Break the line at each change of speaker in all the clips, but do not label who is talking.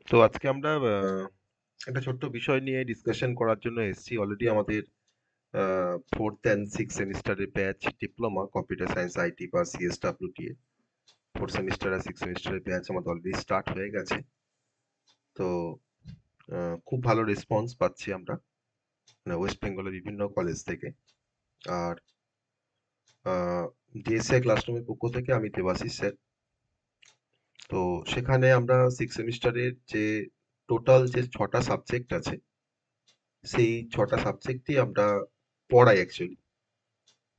তো আজকে আমরা একটা ছোট্ট বিষয় নিয়ে ডিসকাশন করার জন্য এসেছি। অলরেডি আমাদের 4th অ্যান্ড 6th সেমিস্টারের batch diploma computer science IT বা সিএসডব্লিউটি 4th সেমিস্টার আর 6th সেমিস্টারের ব্যাচ আমাদের অলরেডি স্টার্ট হয়ে গেছে। তো খুব ভালো রেসপন্স পাচ্ছি আমরা মানে ওয়েস্ট বেঙ্গলের বিভিন্ন কলেজ থেকে। আর ডিএসএ ক্লাসরুমের পক্ষ থেকে আমি দেবাশিস স্যার। তো সেখানে আমরা 6th সেমিস্টারের যে টোটাল যে 6টা সাবজেক্ট আছে সেই 6টা সাবজেক্টই আমরা পড়াই অ্যাকচুয়ালি।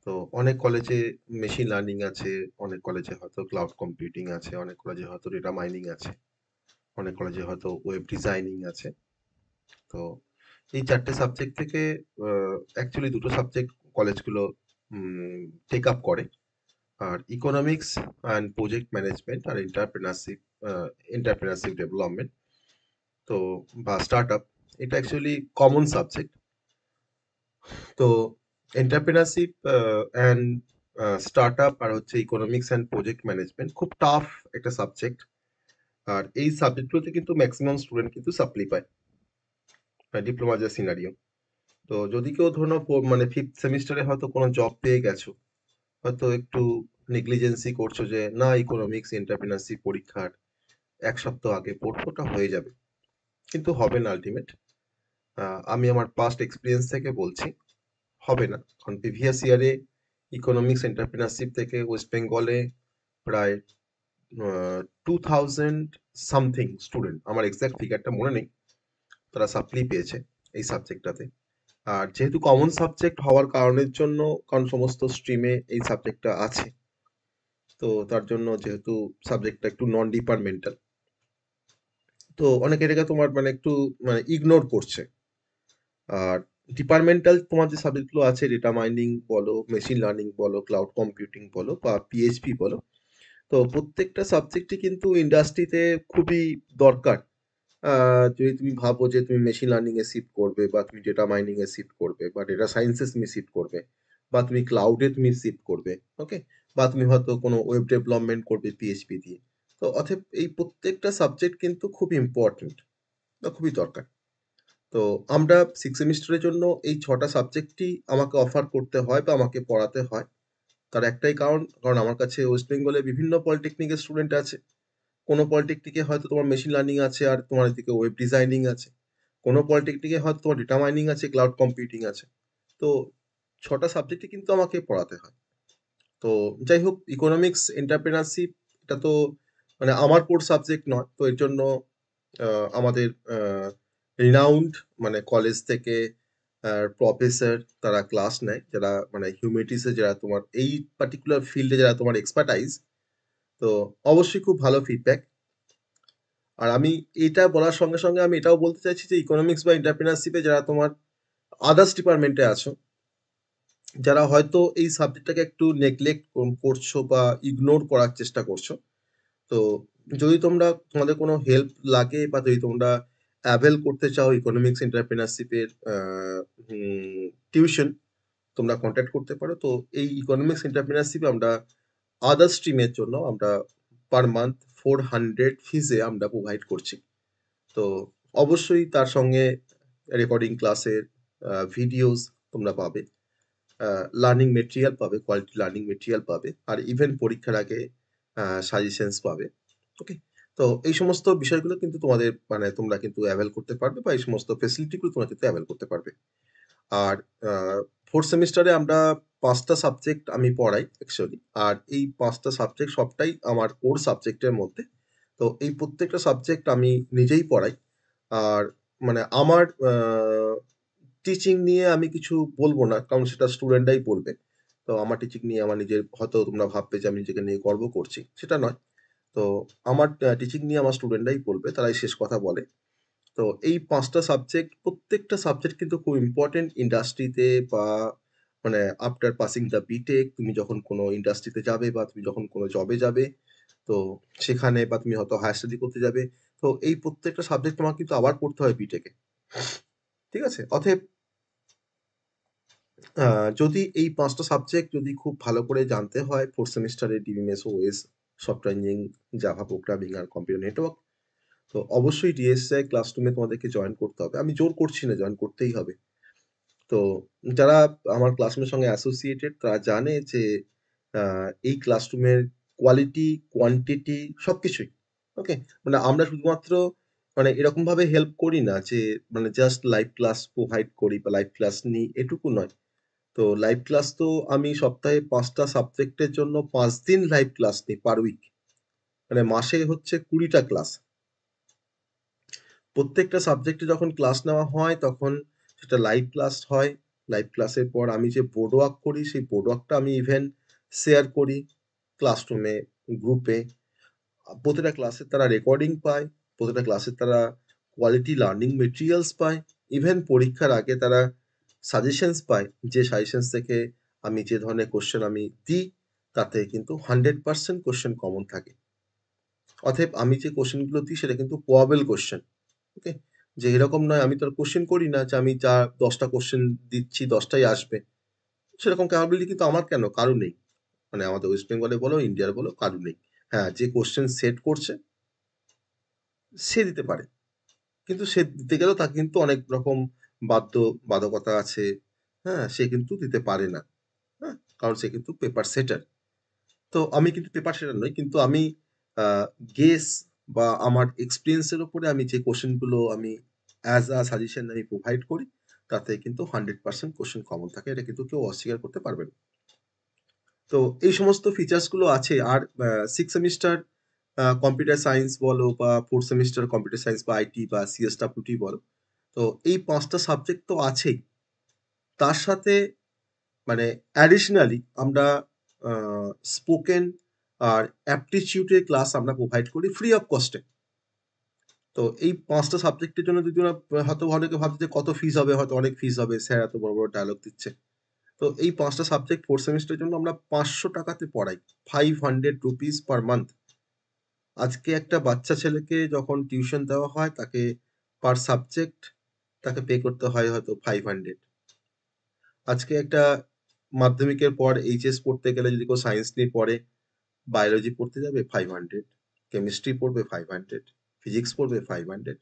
তো অনেক কলেজে মেশিন লার্নিং আছে, অনেক কলেজে হয়তো ক্লাউড কম্পিউটিং আছে, অনেক কলেজে হয়তো ডেটা মাইনিং আছে, অনেক কলেজে হয়তো ওয়েব ডিজাইনিং আছে। তো এই 4টে সাবজেক্ট থেকে অ্যাকচুয়ালি 2টো সাবজেক্ট কলেজগুলো টেক আপ করে। আর ইকোনমিক্স অ্যান্ড প্রজেক্ট ম্যানেজমেন্ট আর এন্টারপ্রেনারশিপ ডেভেলপমেন্ট তো বা স্টার্ট আপ, এটা অ্যাকচুয়ালি কমন সাবজেক্ট। তো এন্টারপ্রেনারশিপ অ্যান্ড স্টার্টআপ আর হচ্ছে ইকোনমিক্স অ্যান্ড প্রজেক্ট ম্যানেজমেন্ট খুব টাফ একটা সাবজেক্ট। আর এই সাবজেক্টগুলোতে কিন্তু ম্যাক্সিমাম স্টুডেন্ট কিন্তু সাপ্লি পায় ডিপ্লোমা যে সিনারিও। তো যদি কেউ ধরো মানে 5th সেমিস্টারে হয়তো কোনো জব পেয়ে গেছো, হয়তো একটু নেগলিজেন্সি করছো যে না ইকোনমিক্স এন্টারপ্রেনারশিপ পরীক্ষার 1 সপ্তাহ আগে পড়বো, ওটা হয়ে যাবে, কিন্তু হবে না আলটিমেট। আমি আমার পাস্ট এক্সপিরিয়েন্স থেকে বলছি হবে না। কারণ প্রিভিয়াস ইয়ারে ইকোনমিক্স এন্টারপ্রেনারশিপ থেকে ওয়েস্ট বেঙ্গলে প্রায় 2000 সামথিং স্টুডেন্ট, আমার এক্সাক্ট ফিগারটা মনে নেই, তারা সাপ্লি পেয়েছে এই সাবজেক্টটাতে। আর যেহেতু কমন সাবজেক্ট হওয়ার কারণের জন্য, কারণ সমস্ত স্ট্রিমে এই সাবজেক্টটা আছে, তো তার জন্য যেহেতু সাবজেক্টটা একটু নন ডিপার্টমেন্টাল, তো অনেকে এটাকে তোমার মানে একটু মানে ইগনোর করছে। আর ডিপার্টমেন্টাল তোমার যে সাবজেক্টগুলো আছে, ডেটা মাইনিং বলো, মেশিন লার্নিং বলো, ক্লাউড কম্পিউটিং বলো বা পিএইচপি বলো, তো প্রত্যেকটা সাবজেক্টই কিন্তু ইন্ডাস্ট্রিতে খুবই দরকার। যদি তুমি ভাবো যে তুমি মেশিন লার্নিং এ শিফট করবে বা তুমি ডেটা মাইনিং এ শিফট করবে বা ডেটা সায়েন্সে তুমি শিফট করবে বা তুমি ক্লাউডে তুমি শিফট করবে, ওকে, বা তুমি হয়তো কোনো ওয়েব ডেভেলপমেন্ট করবে পিএইচপি দিয়ে। তো অতএব এই প্রত্যেকটা সাবজেক্ট কিন্তু খুব ইম্পর্টেন্ট বা খুবই দরকার। তো আমরা 6 সেমিস্টারের জন্য এই 6টা সাবজেক্টই আমাকে অফার করতে হয় বা আমাকে পড়াতে হয়। তার একটাই কারণ, কারণ আমার কাছে ওয়েস্ট বেঙ্গলে বিভিন্ন পলিটেকনিকের স্টুডেন্ট আছে। কোনো পলিটেকনিকে হয়তো তোমার মেশিন লার্নিং আছে আর তোমার এদিকে ওয়েব ডিজাইনিং আছে। কোনো পলিটেকনিকে হয়তো তোমার ডেটা মাইনিং আছে, ক্লাউড কম্পিউটিং আছে। তো 6টা সাবজেক্টই কিন্তু আমাকে পড়াতে হয়। তো যাই হোক, ইকোনমিক্স এন্টারপ্রেনারশিপ এটা তো মানে আমার কোর সাবজেক্ট নয়। তো এর জন্য আমাদের রিনাউন্ড মানে কলেজ থেকে প্রফেসর তারা ক্লাস নেয়, যারা মানে হিউম্যানিটিসে যারা তোমার এই পার্টিকুলার ফিল্ডে যারা তোমার এক্সপার্টাইজ। তো অবশ্যই খুব ভালো ফিডব্যাক। আর আমি এটা বলার সঙ্গে সঙ্গে আমি এটাও বলতে চাইছি যে ইকোনমিক্স বা এন্টারপ্রেনারশিপে যারা তোমার আদার্স ডিপার্টমেন্টে আছো, যারা হয়তো এই সাবজেক্টটাকে একটু নেগলেক্ট করছো বা ইগনোর করার চেষ্টা করছো, তো যদি তোমাদের কোনো হেল্প লাগে বা যদি তোমরা অ্যাভেল করতে চাও ইকোনমিক্স এন্টারপ্রেনারশিপের টিউশন, তোমরা কন্ট্যাক্ট করতে পারো। তো এই ইকোনমিক্স এন্টারপ্রেনারশিপে আমরা আদার স্ট্রিমের জন্য আমরা পার মান্থ 400 ফিজে আমরা প্রোভাইড করছি। তো অবশ্যই তার সঙ্গে রেকর্ডিং ক্লাসের ভিডিওস তোমরা পাবে, লার্নিং মেটেরিয়াল পাবে, কোয়ালিটি লার্নিং মেটেরিয়াল পাবে, আর ইভেন পরীক্ষার আগে সাজেশনস পাবে, ওকে। তো এই সমস্ত বিষয়গুলো কিন্তু তোমাদের মানে তোমরা কিন্তু অ্যাভেল করতে পারবে বা এই সমস্ত ফেসিলিটিগুলো তোমরা কিন্তু অ্যাভেল করতে পারবে। আর 4th সেমিস্টারে আমরা 5টা সাবজেক্ট আমি পড়াই অ্যাকচুয়ালি। আর এই 5টা সাবজেক্ট সবটাই আমার কোর সাবজেক্টের মধ্যে। তো এই প্রত্যেকটা সাবজেক্ট আমি নিজেই পড়াই। আর মানে আমার টিচিং নিয়ে আমি কিছু বলবো না, কারণ সেটা স্টুডেন্টরাই বলবে। তো আমার টিচিং নিয়ে আমার নিজের হয়তো তোমরা ভাববে যে আমি নিজেকে নিয়ে গর্ব করছি, সেটা নয়। তো আমার টিচিং নিয়ে আমার স্টুডেন্টরাই বলবে, তারাই শেষ কথা বলে। তো এই 5টা সাবজেক্ট, প্রত্যেকটা সাবজেক্ট কিন্তু খুব ইম্পর্টেন্ট ইন্ডাস্ট্রিতে বা মানে আফটার পাসিং দ্য বিটেক তুমি যখন কোনো ইন্ডাস্ট্রিতে যাবে বা তুমি যখন কোনো জবে যাবে, তো সেখানে বা তুমি হয়তো হায়ার স্টাডি করতে যাবে, তো এই প্রত্যেকটা সাবজেক্ট তোমাকে কিন্তু আবার পড়তে হয় বিটেকে। ঠিক আছে? অতএব যদি এই 5টা সাবজেক্ট যদি খুব ভালো করে জানতে হয় 4th সেমিস্টারে DBMS, OS, software engineering, Java programming আর কম্পিউটার নেটওয়ার্ক, তো অবশ্যই ডিএসআই ক্লাসরুমে তোমাদেরকে জয়েন করতে হবে। আমি জোর করছি না, জয়েন করতেই হবে। তো যারা আমার ক্লাসরুমের সঙ্গে অ্যাসোসিয়েটেড তারা জানে যে এই ক্লাসরুমের কোয়ালিটি, কোয়ান্টিটি সবকিছুই। ওকে? মানে আমরা শুধুমাত্র মানে এরকমভাবে হেল্প করি না যে মানে জাস্ট লাইভ ক্লাস প্রোভাইড করি বা লাইভ ক্লাস নিই এটুকু নয়। তো লাইভ ক্লাস তো আমি সপ্তাহে ৫ টা সাবজেক্টের জন্য ৫ দিন লাইভ ক্লাস নিই পার উইক। মানে মাসে হচ্ছে ২০ টা ক্লাস। প্রত্যেকটা সাবজেক্টে যখন ক্লাস নেওয়া হয় তখন সেটা লাইভ ক্লাস হয়। লাইভ ক্লাসের পর আমি যে বোর্ড ওয়ার্ক করি সেই বোর্ড ওয়ার্কটা আমি ইভেন শেয়ার করি ক্লাসরুমে, গ্রুপে। প্রতিটা ক্লাসে তারা রেকর্ডিং পায়, প্রতিটা ক্লাসে তারা কোয়ালিটি লার্নিং মেটেরিয়ালস পায়। ইভেন পরীক্ষার আগে তারা সাজেশনস পায়, যে সাজেশনস থেকে আমি যে ধরনের কোয়েশ্চেন আমি দিই তাতে কিন্তু 100% কোয়েশ্চেন কমন থাকে। অতএব আমি যে কোয়েশ্চেনগুলো দিই সেটা কিন্তু প্রবাবল কোয়েশ্চেন। ওকে? যে এরকম নয় আমি তো আর কোয়েশ্চেন করি না যে আমি যা ১০ টা কোয়েশ্চেন দিচ্ছি ১০ টাই আসবে। সেরকম ক্যাপাবিলিটি কিন্তু আমার কেন? কারো নেই। মানে আমাদের ওয়েস্ট বেঙ্গলে বলো, ইন্ডিয়ার বলো কারো নেই। হ্যাঁ, যে কোয়েশ্চেন সেট করছে সে দিতে পারে। কিন্তু সে দিতে গেলেও তার কিন্তু অনেক রকম বাধ্যবাধকতা আছে। হ্যাঁ? সে কিন্তু দিতে পারে না। হ্যাঁ? কারণ সে কিন্তু পেপার সেটার। তো আমি কিন্তু পেপার সেটার নই। কিন্তু আমি আ গেস বা আমার এক্সপেরিয়েন্স এর উপরে আমি যে কোয়েশ্চেন গুলো আমি অ্যাজ আ সাজেশন আমি প্রোভাইড করি, তাতে কিন্তু 100% কোয়েশ্চেন কমন থাকে। এটা কিন্তু কেউ অস্বীকার করতে পারবে না। তো এই সমস্ত ফিচার্স গুলো আছে। আর 6 সেমিস্টার কম্পিউটার সায়েন্স বলো বা 4th সেমিস্টার কম্পিউটার সায়েন্স বা আইটি বা সিএসডব্লিউটি বলো। তো এই ৫ টা সাবজেক্ট তো আছেই। তার সাথে মানে অ্যাডিশনালি আমরা আ স্পোকেন আর অ্যাপটিটিউড এর ক্লাস আমরা প্রোভাইড করি ফ্রি অফ কস্ট এ। তো এই ৫ টা সাবজেক্টের জন্য যদি ওরা হয়তো অনেকে ভাবছে যে কত ফিস হবে? হয়তো অনেক ফিস হবে। স্যার এত বড়, বড় ডায়ালগ দিচ্ছে। তো এই ৫ টা সাবজেক্ট 4th সেমেস্টারের জন্য আমরা ৳৫০০ তে পড়াই। ₹500 পার মান্থ। আজকে একটা বাচ্চা ছেলেকে যখন টিউশন দেওয়া হয় তাকে পার সাবজেক্ট তাকে পে করতে হয় হয়তো 500। আজকে একটা মাধ্যমিকের পর এইচএস পড়তে গেলে যদি কেউ সায়েন্স নিয়ে পড়ে, বায়োলজি পড়তে যাবে 500, কেমিস্ট্রি পড়বে 500, ফিজিক্স পড়বে 500।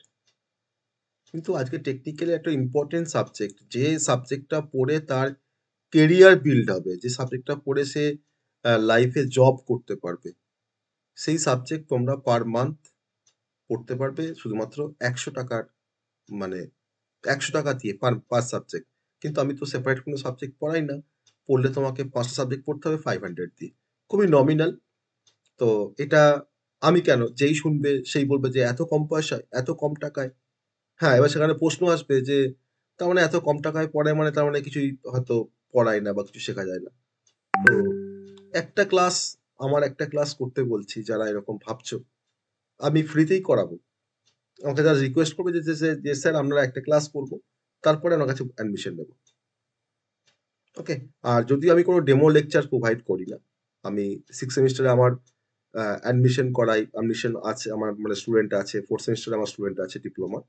কিন্তু আজকে টেকনিক্যালি একটা ইম্পোর্টেন্ট সাবজেক্ট। যে সাবজেক্টটা পড়ে তার কেরিয়ার বিল্ড হবে, যে সাবজেক্টটা পড়ে সে লাইফে জব করতে পারবে। সেই সাবজেক্ট তোমরা পার মান্থ পড়তে পারবে শুধুমাত্র ৳১০০ মানে ৳১০০ দিয়ে পার সাবজেক্ট। কিন্তু আমি তো সেপারেট কোনো সাবজেক্ট পড়াই না। পড়লে তোমাকে ৫ টা সাবজেক্ট পড়তে হবে 500 দিয়ে। খুবই নমিনাল। তো এটা আমি কেন? যেই শুনবে সেই বলবে যে, "এত কম পয়সায়, এত কম টাকায়?" হ্যাঁ, এবার সেখানে প্রশ্ন আসবে যে, "তার মানে এত কম টাকায় পড়ায় মানে তার মানে কিছুই হয়তো পড়ায় না বা কিছু শেখা যায় না।" তো একটা ক্লাস আমার একটা ক্লাস করতে বলছি যারা এরকম ভাবছো, আমি ফ্রিতেই করাবো। আমাকে জাস্ট রিকোয়েস্ট করবে যে, "স্যার আমরা একটা ক্লাস করব। তারপরে আমার কাছে অ্যাডমিশন নেব।" ওকে? আর যদিও আমি কোনো ডেমো লেকচার প্রোভাইড করি না। আমি 6 সেমেস্টারে আমার অ্যাডমিশন করাই। অ্যাডমিশন আছে আমার মানে স্টুডেন্ট আছে। 4th সেমেস্টারে আমার স্টুডেন্ট আছে ডিপ্লোমা।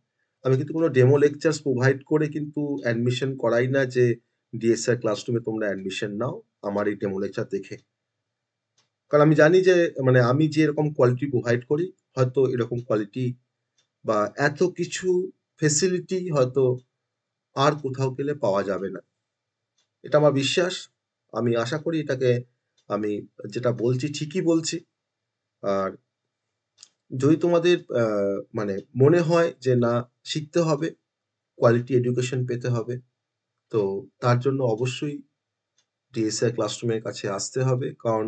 আমি কিন্তু কোনো ডেমো লেকচারস প্রোভাইড করে কিন্তু অ্যাডমিশন করাই না যে, "ডিএসআর ক্লাসরুমে তোমরা অ্যাডমিশন নাও আমার এই ডেমো লেকচার দেখে।" কারণ আমি জানি যে মানে আমি যে এরকম কোয়ালিটি প্রোভাইড করি, হয়তো এরকম কোয়ালিটি বা এত কিছু ফেসিলিটি হয়তো আর কোথাও গেলে পাওয়া যাবে না। এটা আমার বিশ্বাস। আমি আশা করি এটাকে আমি যেটা বলছি ঠিকই বলছি। আর যদি তোমাদের মানে মনে হয় যে না শিখতে হবে, কোয়ালিটি এডুকেশন পেতে হবে, তো তার জন্য অবশ্যই ডিএসআই ক্লাসরুমের কাছে আসতে হবে। কারণ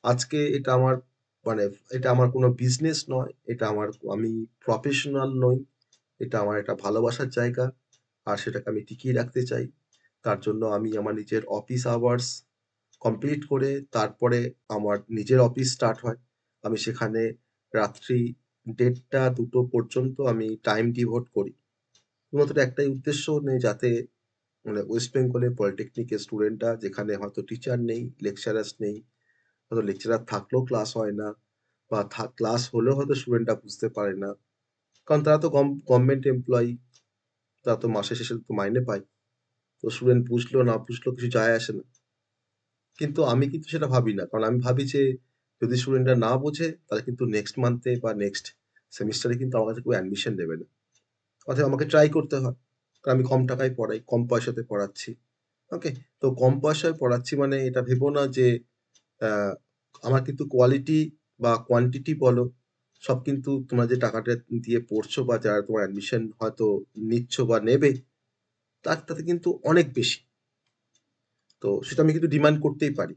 আজকে এটা আমার মানে এটা আমার কোনো বিজনেস নয়। এটা আমার আমি প্রফেশনাল নই। এটা আমার একটা ভালোবাসার জায়গা। আর সেটাকে আমি টিকিয়ে রাখতে চাই। তার জন্য আমি আমার নিজের অফিস আওয়ার্স কমপ্লিট করে তারপরে আমার নিজের অফিস স্টার্ট হয়। আমি সেখানে রাত্রি ১:৩০ পর্যন্ত আমি টাইম ডিভোট করি। শুধুমাত্র একটাই উদ্দেশ্য নেই যাতে মানে ওয়েস্ট বেঙ্গলে পলিটেকনিকের স্টুডেন্টরা যেখানে হয়তো টিচার নেই, লেকচারার্স নেই, হয়তো লেকচারার থাকলেও ক্লাস হয় না বা ক্লাস হলেও হয়তো স্টুডেন্টরা বুঝতে পারে না। কারণ তারা তো গভর্নমেন্ট এমপ্লয়ি, তারা তো মাসের শেষে তো মাইনে পায়। তো স্টুডেন্ট বুঝলো না বুঝলো কিছু যায় আসে না। কিন্তু আমি কিন্তু সেটা ভাবি না। কারণ আমি ভাবি যে যদি স্টুডেন্টরা না বোঝে তাহলে কিন্তু নেক্সট মান্থে বা নেক্সট সেমিস্টারে কিন্তু আমার কাছে কেউ অ্যাডমিশন নেবে না। অতএব আমাকে ট্রাই করতে হয়। কারণ আমি কম টাকায় পড়াই, কম পয়সাতে পড়াচ্ছি। ওকে? তো কম পয়সায় পড়াচ্ছি মানে এটা ভেবো না যে আ আমার কিন্তু কোয়ালিটি বা কোয়ান্টিটি বলো, সব কিন্তু তোমরা যে টাকাটা দিয়ে পড়ছো বা যারা তোমার অ্যাডমিশন হয়তো নিচ্ছ বা নেবে, তার তাতে কিন্তু অনেক বেশি। তো সেটা আমি কিন্তু ডিমান্ড করতেই পারি।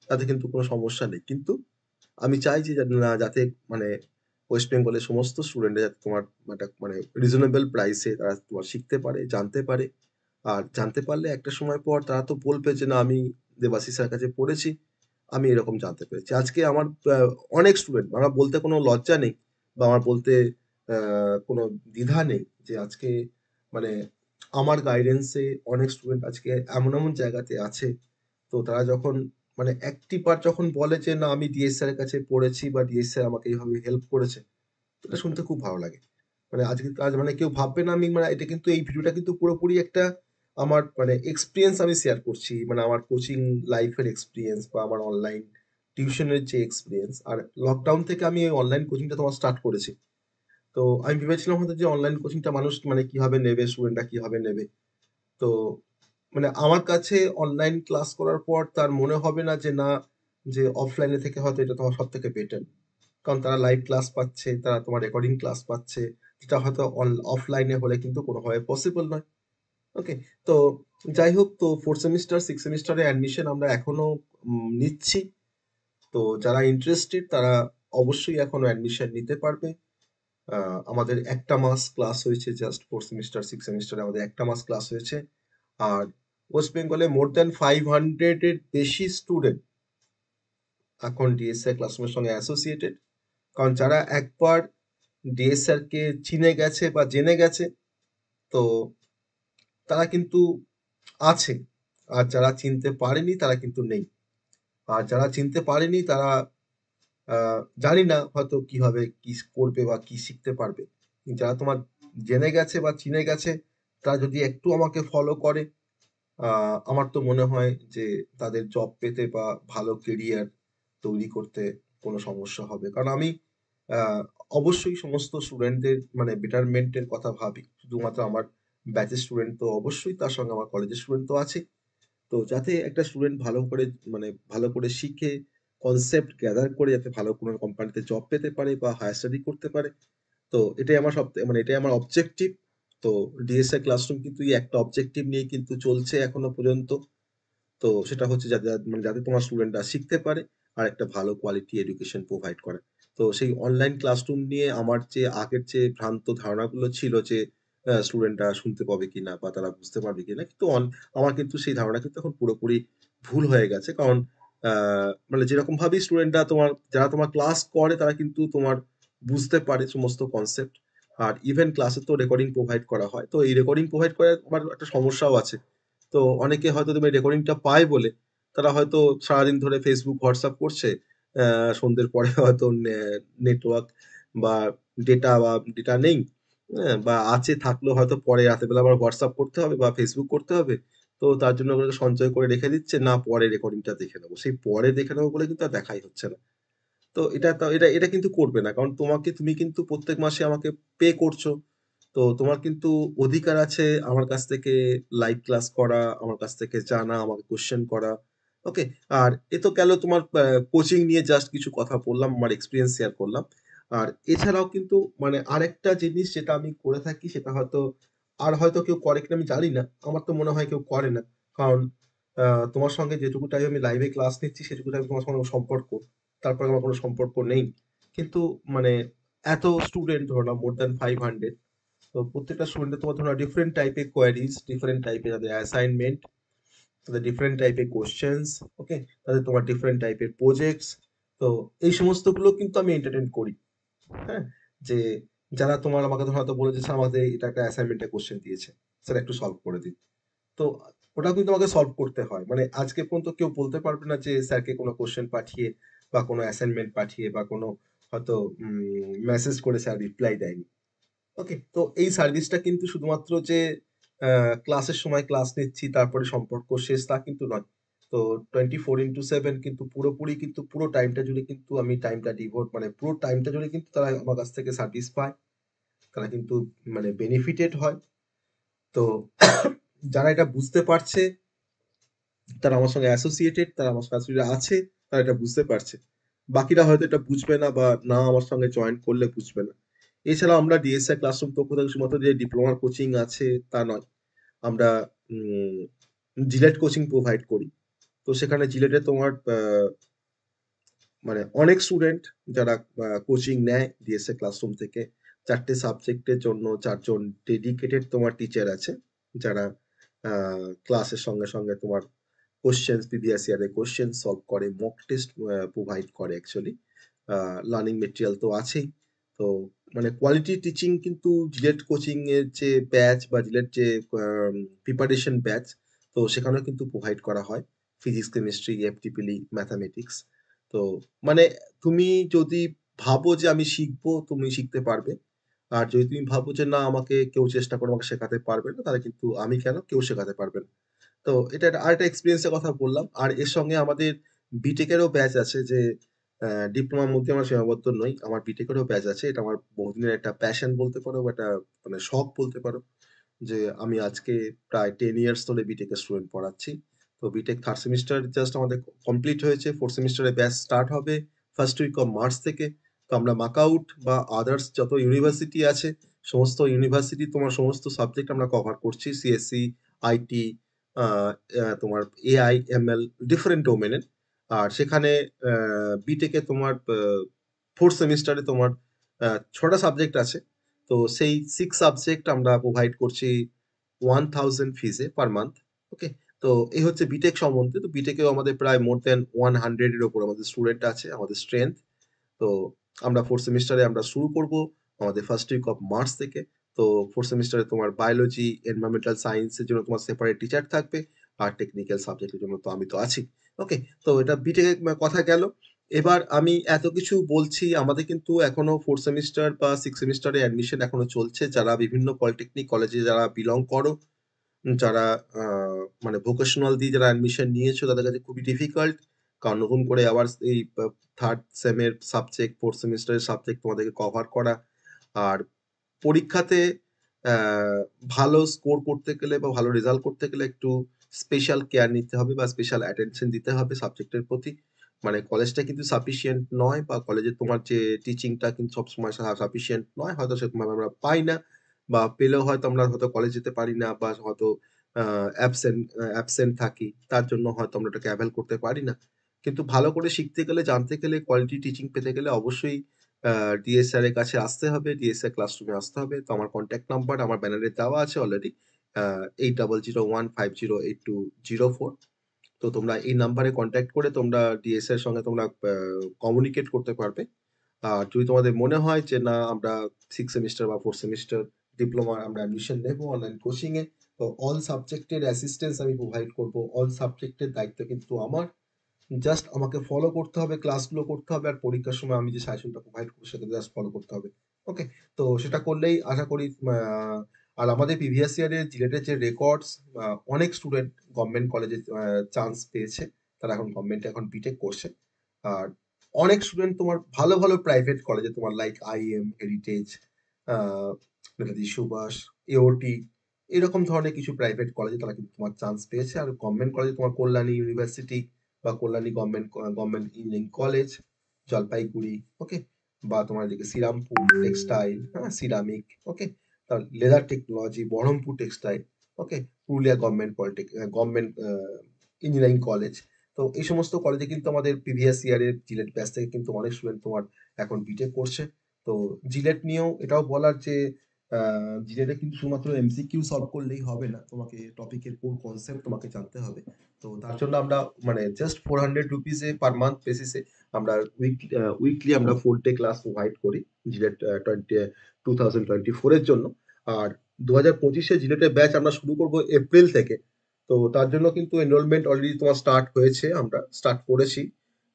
তাতে কিন্তু কোনো সমস্যা নেই। কিন্তু আমি চাই যে না যাতে মানে ওয়েস্ট বেঙ্গলের সমস্ত স্টুডেন্টরা যাতে তোমার মানে রিজনেবল প্রাইসে তারা তোমার শিখতে পারে, জানতে পারে। আর জানতে পারলে একটা সময় পর তারা তো বলবে যে, "না আমি দেবাশিস স্যারের কাছে পড়েছি। আমি এরকম জানতে পেরেছি।" আজকে আমার অনেক স্টুডেন্ট আমার বলতে কোনো লজ্জা নেই বা আমার বলতে আ কোনো দ্বিধা নেই যে আজকে মানে আমার গাইডেন্সে অনেক স্টুডেন্ট আজকে এমন জায়গাতে আছে। তো তারা যখন মানে একটি বার যখন বলে যে, "না আমি ডিএস স্যারের কাছে পড়েছি বা ডিএস স্যার আমাকে এইভাবে হেল্প করেছে।" তো এটা শুনতে খুব ভালো লাগে। মানে আজকে আজ মানে কেউ ভাববে না আমি মানে এটা কিন্তু এই ভিডিওটা কিন্তু পুরোপুরি একটা আমার মানে এক্সপেরিয়েন্স আমি শেয়ার করছি। মানে আমার কোচিং লাইফের এক্সপেরিয়েন্স বা আমার অনলাইন টিউশনের যে এক্সপেরিয়েন্স। আর লকডাউন থেকে আমি এই অনলাইন কোচিংটা তোমার স্টার্ট করেছি। তো আমি ভেবেছিলাম হয়তো যে অনলাইন কোচিংটা মানুষ মানে কিভাবে নেবে, স্টুডেন্টরা কিভাবে নেবে। তো মানে আমার কাছে অনলাইন ক্লাস করার পর তার মনে হবে না যে না যে অফলাইনে থেকে হয়তো এটা তোমার সবথেকে বেটার। কারণ তারা লাইভ ক্লাস পাচ্ছে, তারা তোমার রেকর্ডিং ক্লাস পাচ্ছে, যেটা হয়তো অফলাইনে হলে কিন্তু কোনোভাবে পসিবল নয়। ওকে? তো যাই হোক তো 4th সেমিস্টার, 6th সেমিস্টারে অ্যাডমিশন আমরা এখনো নিচ্ছি। তো যারা ইন্টারেস্টেড তারা অবশ্যই এখনো অ্যাডমিশন নিতে পারবে। আমাদের ১ টা মাস ক্লাস হয়েছে জাস্ট 4th সেমিস্টার, 6th সেমিস্টারে আমাদের ১ টা মাস ক্লাস হয়েছে। আর ওয়েস্ট বেঙ্গলে মোর দ্যান 500 এর বেশি স্টুডেন্ট এখন ডিএসএ ক্লাসরুমের সঙ্গে অ্যাসোসিয়েটেড। কারণ যারা একবার ডিএসআর কে চিনে গেছে বা জেনে গেছে তো তারা কিন্তু আছে। আর যারা চিনতে পারেনি তারা কিন্তু নেই। আর যারা চিনতে পারেনি তারা জানি না হয়তো কিভাবে কি করবে বা কি শিখতে পারবে। যারা তোমার জেনে গেছে বা চিনে গেছে তারা যদি একটু আমাকে ফলো করে আমার তো মনে হয় যে তাদের জব পেতে বা ভালো কেরিয়ার তৈরি করতে কোনো সমস্যা হবে। কারণ আমি আ অবশ্যই সমস্ত স্টুডেন্টদের মানে বেটারমেন্ট এর কথা ভাবি। শুধুমাত্র আমার ব্যাচের স্টুডেন্ট তো অবশ্যই তার সঙ্গে আমার কলেজের স্টুডেন্ট তো আছেই। তো যাতে একটা স্টুডেন্ট ভালো করে মানে ভালো করে শিখে কনসেপ্ট গ্যাদার করে যাতে ভালো কোনো কোম্পানিতে জব পেতে পারে বা হায়ার স্টাডি করতে পারে। তো এটাই আমার মানে এটাই আমার অবজেক্টিভ। তো ডিএসএ ক্লাসরুম কিন্তু এই একটা অবজেক্টিভ নিয়ে কিন্তু চলছে এখনো পর্যন্ত। তো সেটা হচ্ছে যাতে মানে যাতে তোমার স্টুডেন্টরা শিখতে পারে আর একটা ভালো কোয়ালিটি এডুকেশন প্রোভাইড করে। তো সেই অনলাইন ক্লাসরুম নিয়ে আমার যে আগের যে ভ্রান্ত ধারণাগুলো ছিল যে স্টুডেন্টরা শুনতে পাবে কিনা বা তারা বুঝতে পারবে কিনা। কিন্তু আমার কিন্তু সেই ধারণা কিন্তু এখন পুরোপুরি ভুল হয়ে গেছে। কারণ আ মানে যেরকমভাবেই স্টুডেন্টরা যারা তোমার ক্লাস করে তারা কিন্তু তোমার বুঝতে পারে সমস্ত কনসেপ্ট। আর ইভেন ক্লাসে তো রেকর্ডিং প্রোভাইড করা হয়। তো এই রেকর্ডিং প্রোভাইড করার আবার একটা সমস্যাও আছে। তো অনেকে হয়তো তুমি রেকর্ডিংটা পায় বলে তারা হয়তো সারাদিন ধরে Facebook, WhatsApp করছে। সন্ধ্যের পরে হয়তো নেটওয়ার্ক বা ডেটা নেই। হ্যাঁ? বা আছে থাকলেও হয়তো পরে রাতের বেলা আবার WhatsApp করতে হবে বা Facebook করতে হবে। তো তার জন্য ওগুলোকে সঞ্চয় করে রেখে দিচ্ছে, না পরে রেকর্ডিংটা দেখে নেব। সেই পরে দেখে নেব বলে কিন্তু আর দেখাই হচ্ছে না। তো এটা কিন্তু করবে না। কারণ তুমি কিন্তু প্রত্যেক মাসে আমাকে পে করছো। তো তোমার কিন্তু অধিকার আছে আমার কাছ থেকে লাইভ ক্লাস করা, আমার কাছ থেকে জানা, আমাকে কোয়েশ্চেন করা। ওকে? আর এ তো গেল তোমার কোচিং নিয়ে জাস্ট কিছু কথা বললাম, আমার এক্সপেরিয়েন্স শেয়ার করলাম। আর এছাড়াও কিন্তু মানে আরেকটা জিনিস যেটা আমি করে থাকি সেটা হয়তো আর হয়তো কেউ করে কিনা আমি জানি না। আমার তো মনে হয় কেউ করে না। কারণ আ তোমার সঙ্গে যেটুকু টাইম আমি লাইভে ক্লাস নিচ্ছি সেটুকু টাইম তোমার সঙ্গে আমার সম্পর্ক। তারপরে আমার কোনো সম্পর্ক নেই। কিন্তু মানে এত স্টুডেন্ট ধরো না মোর দ্যান 500 তো প্রত্যেকটা স্টুডেন্টের তোমার ধরো ডিফারেন্ট টাইপের কোয়েরিজ, ডিফারেন্ট টাইপের তাদের অ্যাসাইনমেন্ট, তাদের ডিফারেন্ট টাইপের কোয়েশ্চেনস, ওকে? তাদের তোমার ডিফারেন্ট টাইপের প্রজেক্টস। তো এই সমস্তগুলো কিন্তু আমি এন্টারটেইন করি। হ্যাঁ? যে যারা তোমার আমাকে ধরো হয়তো বলেছে, "স্যার আমাদের এটা একটা অ্যাসাইনমেন্টের কোয়েশ্চেন দিয়েছে। স্যার একটু সলভ করে দিন।" তো ওটাও কিন্তু আমাকে সলভ করতে হয়। মানে আজকে পর্যন্ত কেউ বলতে পারবে না যে স্যারকে কোনো কোয়েশ্চেন পাঠিয়ে বা কোনো অ্যাসাইনমেন্ট পাঠিয়ে বা কোনো হয়তো মেসেজ করে স্যার রিপ্লাই দেয়নি। ওকে? তো এই সার্ভিসটা কিন্তু শুধুমাত্র যে ক্লাসের সময় ক্লাস নিচ্ছি তারপরে সম্পর্ক শেষ তা কিন্তু নয়। তো 24/7 কিন্তু পুরোপুরি কিন্তু পুরো টাইমটা জুড়ে কিন্তু আমি টাইমটা ডিভোট মানে পুরো টাইমটা জুড়ে কিন্তু তারা আমার কাছ থেকে সার্ভিস পায়। তারা কিন্তু মানে বেনিফিটেড হয়। তো যারা এটা বুঝতে পারছে, তারা আমার সঙ্গে অ্যাসোসিয়েটেড, তারা আমার সঙ্গে আছে, তারা এটা বুঝতে পারছে। বাকিরা হয়তো এটা বুঝবে না বা না আমার সঙ্গে জয়েন করলে বুঝবে না। এছাড়াও আমরা ডিএসআই ক্লাসরুম পক্ষ থেকে শুধুমাত্র যে ডিপ্লোমার কোচিং আছে তা নয়। আমরা উম জিলেট কোচিং প্রোভাইড করি। তো সেখানে জিলেটে তোমার মানে অনেক স্টুডেন্ট যারা কোচিং নেয় ডিএসএ ক্লাসরুম থেকে 4টে সাবজেক্টের জন্য 4 জন ডেডিকেটেড তোমার টিচার আছে, যারা ক্লাসের সঙ্গে সঙ্গে তোমার কোশ্চেন্স প্রিভিয়াস ইয়ারের কোশ্চেন সলভ করে, মক টেস্ট প্রোভাইড করে অ্যাকচুয়ালি। লার্নিং মেটেরিয়াল তো আছেই। তো মানে কোয়ালিটি টিচিং কিন্তু জিলেট কোচিং এর যে ব্যাচ বা জিলেট যে প্রিপারেশন ব্যাচ, তো সেখানেও কিন্তু প্রোভাইড করা হয়। ফিজিক্স, কেমিস্ট্রি, এফটিপিলি, ম্যাথামেটিক্স। তো মানে তুমি যদি ভাবো যে আমি শিখবো, তুমি শিখতে পারবে। আর যদি তুমি ভাবো যে না আমাকে কেউ চেষ্টা করে আমাকে শেখাতে পারবে না, তাহলে কিন্তু আমি কেন কেউ শেখাতে পারবে না। তো এটা আরেকটা এক্সপেরিয়েন্স এর কথা বললাম। আর এর সঙ্গে আমাদের বিটেক এরও ব্যাচ আছে যে ডিপ্লোমার মধ্যে আমরা সীমাবদ্ধ নই। আমার বিটেক এরও ব্যাচ আছে। এটা আমার বহুদিনের একটা প্যাশন বলতে পারো বা একটা মানে শখ বলতে পারো। যে আমি আজকে প্রায় 10 ইয়ার্স ধরে বিটেক এর স্টুডেন্ট পড়াচ্ছি। তো বিটেক 3rd সেমিস্টার জাস্ট আমাদের কমপ্লিট হয়েছে। 4th সেমিস্টারের ব্যাচ স্টার্ট হবে ফার্স্ট উইক অফ মার্চ থেকে। তো আমরা মাকআউট বা আদার্স যত ইউনিভার্সিটি আছে, সমস্ত ইউনিভার্সিটি তোমার সমস্ত সাবজেক্ট আমরা কভার করছি। সিএসসি, আইটি, আ আ তোমার এআই, এমএল ডিফারেন্ট ডোমেইনের। আর সেখানে বিটেক এ তোমার 4th সেমিস্টারে তোমার ৬ টা সাবজেক্ট আছে। তো সেই 6 সাবজেক্ট আমরা প্রোভাইড করছি 1000 ফিজে পার মান্থ। ওকে? তো এই হচ্ছে বিটেক সম্বন্ধে। তো বিটেকেও আমাদের প্রায় মোর দ্যান 100 এর উপর আমাদের স্টুডেন্ট আছে, আমাদের স্ট্রেংথ। তো আমরা 4th সেমিস্টারে আমরা শুরু করব আমাদের ফার্স্ট উইক অফ মার্চ থেকে। তো 4th সেমিস্টারে তোমার বায়োলজি, এনভায়রনমেন্টাল সায়েন্স এর জন্য তোমার সেপারেট টিচার থাকবে। আর টেকনিক্যাল সাবজেক্টের জন্য তো আমি তো আছি। ওকে? তো এটা বিটেক এর কথা গেল। এবার আমি এত কিছু বলছি, আমাদের কিন্তু এখনো 4th সেমিস্টার বা 6th সেমিস্টারে অ্যাডমিশন এখনো চলছে। যারা বিভিন্ন পলিটেকনিক কলেজে যারা বিলং করো, যারা আ মানে ভোকেশনাল দিয়ে যারা অ্যাডমিশন নিয়েছো তাদের কাছে খুবই ডিফিকাল্ট। কারণ নতুন করে আবার এই 3rd সেমের সাবজেক্ট, 4th সেমিস্টারের সাবজেক্ট তোমাদেরকে কভার করা। আর পরীক্ষাতে অ্যা ভালো স্কোর করতে গেলে বা ভালো রেজাল্ট করতে গেলে একটু স্পেশাল কেয়ার নিতে হবে বা স্পেশাল অ্যাটেনশন দিতে হবে সাবজেক্টের প্রতি। মানে কলেজটা কিন্তু সাফিসিয়েন্ট নয় বা কলেজে তোমার যে টিচিংটা কিন্তু সবসময় সাফিসিয়েন্ট নয়। হয়তো সেরকমভাবে আমরা পাই না বা পেলেও হয়তো আমরা হয়তো কলেজ যেতে পারি না বা হয়তো আ অ্যাবসেন্ট থাকি। তার জন্য হয়তো আমরা এটাকে এভয়েড করতে পারি না। কিন্তু ভালো করে শিখতে গেলে, জানতে গেলে, কোয়ালিটি টিচিং পেতে গেলে অবশ্যই আ ডিএস স্যার এর কাছে আসতে হবে। ডিএস স্যার ক্লাসরুমে আসতে হবে। তো আমার কনট্যাক্ট নাম্বার আমার ব্যানারে দেওয়া আছে অলরেডি। আ 8001508204। তো তোমরা এই নাম্বারে কনট্যাক্ট করে তোমরা ডিএস এর সঙ্গে তোমরা কমিউনিকেট করতে পারবে। আর যদি তোমাদের মনে হয় যে না আমরা 6 সেমিস্টার বা 4 সেমিস্টার ডিপ্লোমা আমরা অ্যাডমিশন নেবো অনলাইন কোচিং এ। তো অল সাবজেক্টের অ্যাসিস্ট্যান্স আমি প্রোভাইড করব। অল সাবজেক্টের দায়িত্ব কিন্তু আমার। জাস্ট আমাকে ফলো করতে হবে, ক্লাসগুলো করতে হবে আর পরীক্ষার সময় আমি যে সাজেশনটা প্রোভাইড করব সেটা জাস্ট ফলো করতে হবে। ওকে? তো সেটা করলেই আশা করি আর আমাদের প্রিভিয়াস ইয়ারের জিলেটের যে রেকর্ডস অনেক স্টুডেন্ট গভর্নমেন্ট কলেজে চান্স পেয়েছে। তারা এখন গভর্নমেন্টে এখন বিটেক করছে। আর অনেক স্টুডেন্ট তোমার ভালো, ভালো প্রাইভেট কলেজে তোমার লাইক আইএম, হেরিটেজ, আ নেতাজি সুভাষ, এওটি এরকম ধরনের কিছু প্রাইভেট কলেজে তারা কিন্তু তোমার চান্স পেয়েছে। আর গভর্নমেন্ট কলেজে তোমার কল্যাণী ইউনিভার্সিটি বা Kalyani government engineering college, Jalpaiguri, okay? বা তোমার এদিকে শ্রীরামপুর টেক্সটাইল, হ্যাঁ? Ceramic, okay? Leather technology, Berhampore textile, okay? Purulia government engineering college. তো এই সমস্ত কলেজে কিন্তু আমাদের প্রিভিয়াস ইয়ারের জিলেট ব্যাচ থেকে কিন্তু অনেক স্টুডেন্ট তোমার এখন বিটেক করছে। তো জিলেট নিয়েও এটাও বলার যে জিলেটে কিন্তু শুধুমাত্র এমসিকিউ সলভ করলেই হবে না। তোমাকে টপিকের কোর কনসেপ্ট তোমাকে জানতে হবে। তো তার জন্য আমরা মানে জাস্ট 400 রুপিসে পার মান্থ বেসিসে আমরা উইকলি আমরা 4 ডে ক্লাস প্রোভাইড করি জিলেট 2024 এর জন্য। আর 2025 এ জিলেটের ব্যাচ আমরা শুরু করব এপ্রিল থেকে। তো তার জন্য কিন্তু এনরোলমেন্ট অলরেডি তোমার স্টার্ট হয়েছে। আমরা স্টার্ট করেছি।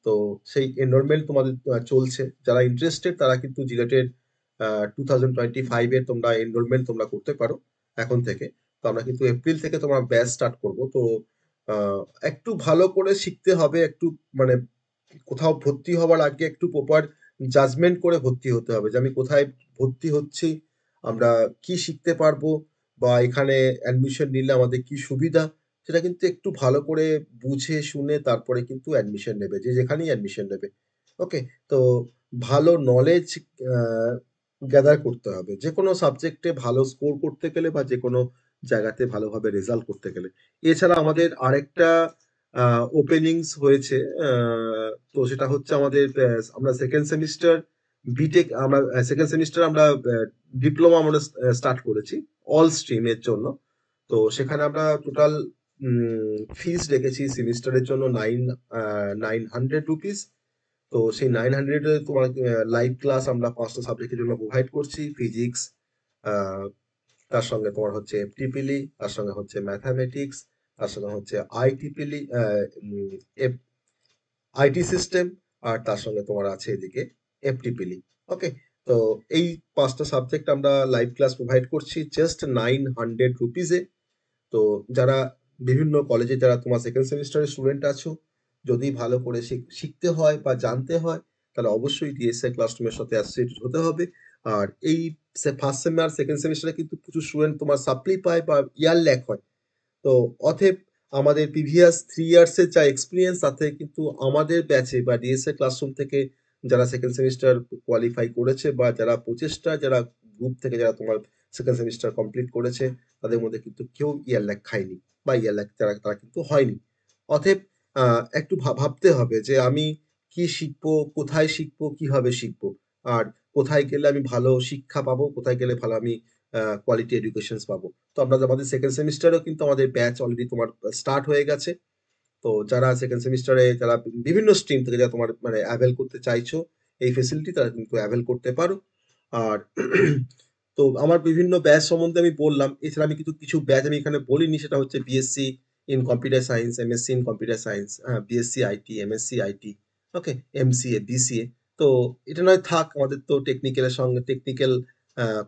তো সেই এনরোলমেন্ট তোমাদের চলছে। যারা ইন্টারেস্টেড তারা কিন্তু জিলেটের 2025 এ তোমরা এনরোলমেন্ট তোমরা করতে পারো এখন থেকে। তো আমরা কিন্তু এপ্রিল থেকে তোমার ব্যাচ স্টার্ট করব। তো একটু ভালো করে শিখতে হবে, একটু মানে কোথাও ভর্তি হওয়ার আগে একটু প্রপার জাজমেন্ট করে ভর্তি হতে হবে যে আমি কোথায় ভর্তি হচ্ছি, আমরা কি শিখতে পারবো, বা এখানে অ্যাডমিশন নিলে আমাদের কি সুবিধা, সেটা কিন্তু একটু ভালো করে বুঝে শুনে তারপরে কিন্তু অ্যাডমিশন নেবে, যে যেখানেই অ্যাডমিশন নেবে। ওকে? তো ভালো নলেজ গ্যাদার করতে হবে। যেকোনো সাবজেক্টে ভালো স্কোর করতে গেলে বা যেকোনো জায়গাতে ভালোভাবে রেজাল্ট করতে গেলে। এছাড়া আমাদের আরেকটা ওপেনিংস হয়েছে, তো সেটা হচ্ছে আমাদের আমরা সেকেন্ড সেমিস্টার বিটেক, আমরা সেকেন্ড সেমিস্টার আমরা ডিপ্লোমা আমরা স্টার্ট করেছি অল স্ট্রিমের জন্য। তো সেখানে আমরা টোটাল ফিস রেখেছি সেমিস্টারের জন্য 900 রুপিস। তো সেই 900 এ তোমার লাইভ ক্লাস আমরা 5টা সাবজেক্টের জন্য প্রোভাইড করছি। ফিজিক্স, তার সঙ্গে তোমার হচ্ছে এফটিপিলি, তার সঙ্গে হচ্ছে ম্যাথামেটিক্স, তার সঙ্গে হচ্ছে আইটিপিলি, আইটি সিস্টেম, আর তার সঙ্গে তোমার আছে এদিকে এফটিপিলি। ওকে? তো এই 5টা সাবজেক্ট আমরা লাইভ ক্লাস প্রোভাইড করছি জাস্ট 900 রুপিসে। তো যারা বিভিন্ন কলেজে যারা তোমার সেকেন্ড সেমিস্টারের স্টুডেন্ট আছো, যদি ভালো করে শিখতে হয় বা জানতে হয়, তাহলে অবশ্যই ডিএসএ ক্লাসরুমের সাথে অ্যাসোসিয়েটেড হতে হবে। আর এই ফার্স্ট সেম আর সেকেন্ড সেমিস্টারে কিন্তু প্রচুর স্টুডেন্ট তোমার সাপ্লি পায় বা ইয়ার ল্যাক হয়। তো অতএব আমাদের প্রিভিয়াস 3 ইয়ার্স এর যা এক্সপিরিয়েন্স, তাতে কিন্তু আমাদের ব্যাচে বা ডিএসএ ক্লাসরুম থেকে যারা সেকেন্ড সেমিস্টার কোয়ালিফাই করেছে বা যারা প্রচেষ্টা, যারা গ্রুপ থেকে যারা তোমার সেকেন্ড সেমিস্টার কমপ্লিট করেছে, তাদের মধ্যে কিন্তু কেউ ইয়ার ল্যাক খায়নি বা ইয়ার ল্যাক তারা তারা কিন্তু হয়নি। অতএব একটু ভাবতে হবে যে আমি কি শিখবো, কোথায় শিখবো, কিভাবে শিখবো, আর কোথায় গেলে আমি ভালো শিক্ষা পাবো, কোথায় গেলে ভালো আমি কোয়ালিটি এডুকেশন পাবো। তো আমরা আমাদের সেকেন্ড সেমিস্টারেও কিন্তু আমাদের ব্যাচ অলরেডি তোমার স্টার্ট হয়ে গেছে। তো যারা সেকেন্ড সেমিস্টারে যারা বিভিন্ন স্ট্রিম থেকে যারা তোমার মানে অ্যাভেল করতে চাইছো এই ফেসিলিটি, তারা কিন্তু অ্যাভেল করতে পারো। আর তো আমার বিভিন্ন ব্যাচ সম্বন্ধে আমি বললাম। এছাড়া আমি কিন্তু কিছু ব্যাচ আমি এখানে বলিনি, সেটা হচ্ছে BSc in computer science, MSc in computer science, BSc IT, MSc IT, okay, MCA, BCA. তো এটা নয় থাক, আমাদের তো টেকনিক্যালের সঙ্গে টেকনিক্যাল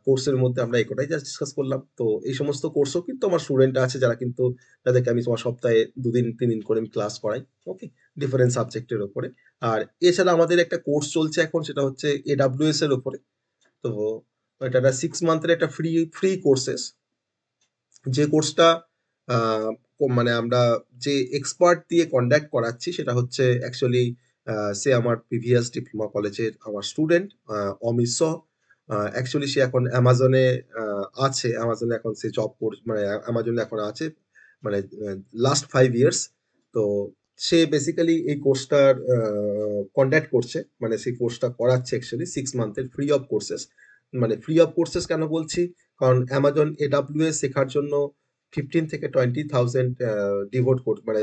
কোর্সের মধ্যে আমরা এই কটাই জাস্ট ডিসকাস করলাম। তো এই সমস্ত কোর্সও কিন্তু আমার স্টুডেন্ট আছে যারা কিন্তু, যাদেরকে আমি তোমার সপ্তাহে ২ দিন ৩ দিন করে আমি ক্লাস করাই। ওকে? ডিফারেন্ট সাবজেক্টের উপরে। আর এছাড়া আমাদের একটা কোর্স চলছে এখন, সেটা হচ্ছে এডব্লিউএস এর উপরে। তো এটা একটা 6 মান্থের একটা ফ্রি ফ্রি কোর্সেস, যে কোর্সটা মানে আমরা যে এক্সপার্ট দিয়ে কন্ডাক্ট করাচ্ছি সেটা হচ্ছে অ্যাকচুয়ালি সে আমার প্রিভিয়াস ডিপ্লোমা কলেজের আমার স্টুডেন্ট, অমিত শ। অ্যাকচুয়ালি সে এখন অ্যামাজনে আছে। অ্যামাজনে এখন সে জব মানে অ্যামাজনে এখন আছে, মানে লাস্ট 5 ইয়ার্স। তো সে বেসিক্যালি এই কোর্সটার কন্ডাক্ট করছে, মানে সেই কোর্সটা করাচ্ছে অ্যাকচুয়ালি 6 মান্থের ফ্রি অফ কোর্সেস। মানে ফ্রি অফ কোর্সেস কেন বলছি, কারণ অ্যামাজন এডব্লিউএস শেখার জন্য 15 থেকে 20,000 ডিভোট মানে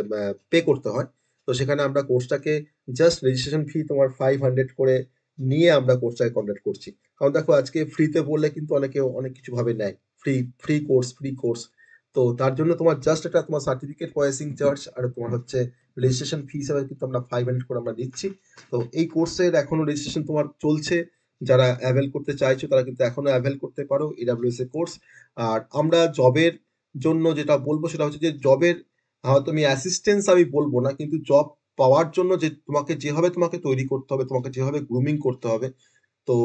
পে করতে হয়। তো সেখানে আমরা কোর্সটাকে জাস্ট রেজিস্ট্রেশন ফি তোমার 500 করে নিয়ে আমরা কোর্সটাকে কন্ডাক্ট করছি। কারণ দেখো আজকে ফ্রিতে বললে কিন্তু অনেকে অনেক কিছু ভাবে নেয়, free free course, free course. তো তার জন্য তোমার জাস্ট একটা তোমার সার্টিফিকেট প্রসেসিং চার্জ আর তোমার হচ্ছে রেজিস্ট্রেশন ফি হিসাবে কিন্তু আমরা 500 করে আমরা দিচ্ছি। তো এই কোর্সের এখনো রেজিস্ট্রেশন তোমার চলছে। যারা অ্যাভেল করতে চাইছো তারা কিন্তু এখনো অ্যাভেল করতে পারো এডব্লিউএস এর কোর্স। আর আমরা জবের জন্য যেটা বলবো সেটা হচ্ছে যে জবের, হয়তো আমি অ্যাসিস্ট্যান্স আমি বলবো না, কিন্তু জব পাওয়ার জন্য যে তোমাকে যেভাবে তোমাকে তৈরি করতে হবে, তোমাকে যেভাবে গ্রুমিং করতে হবে, তো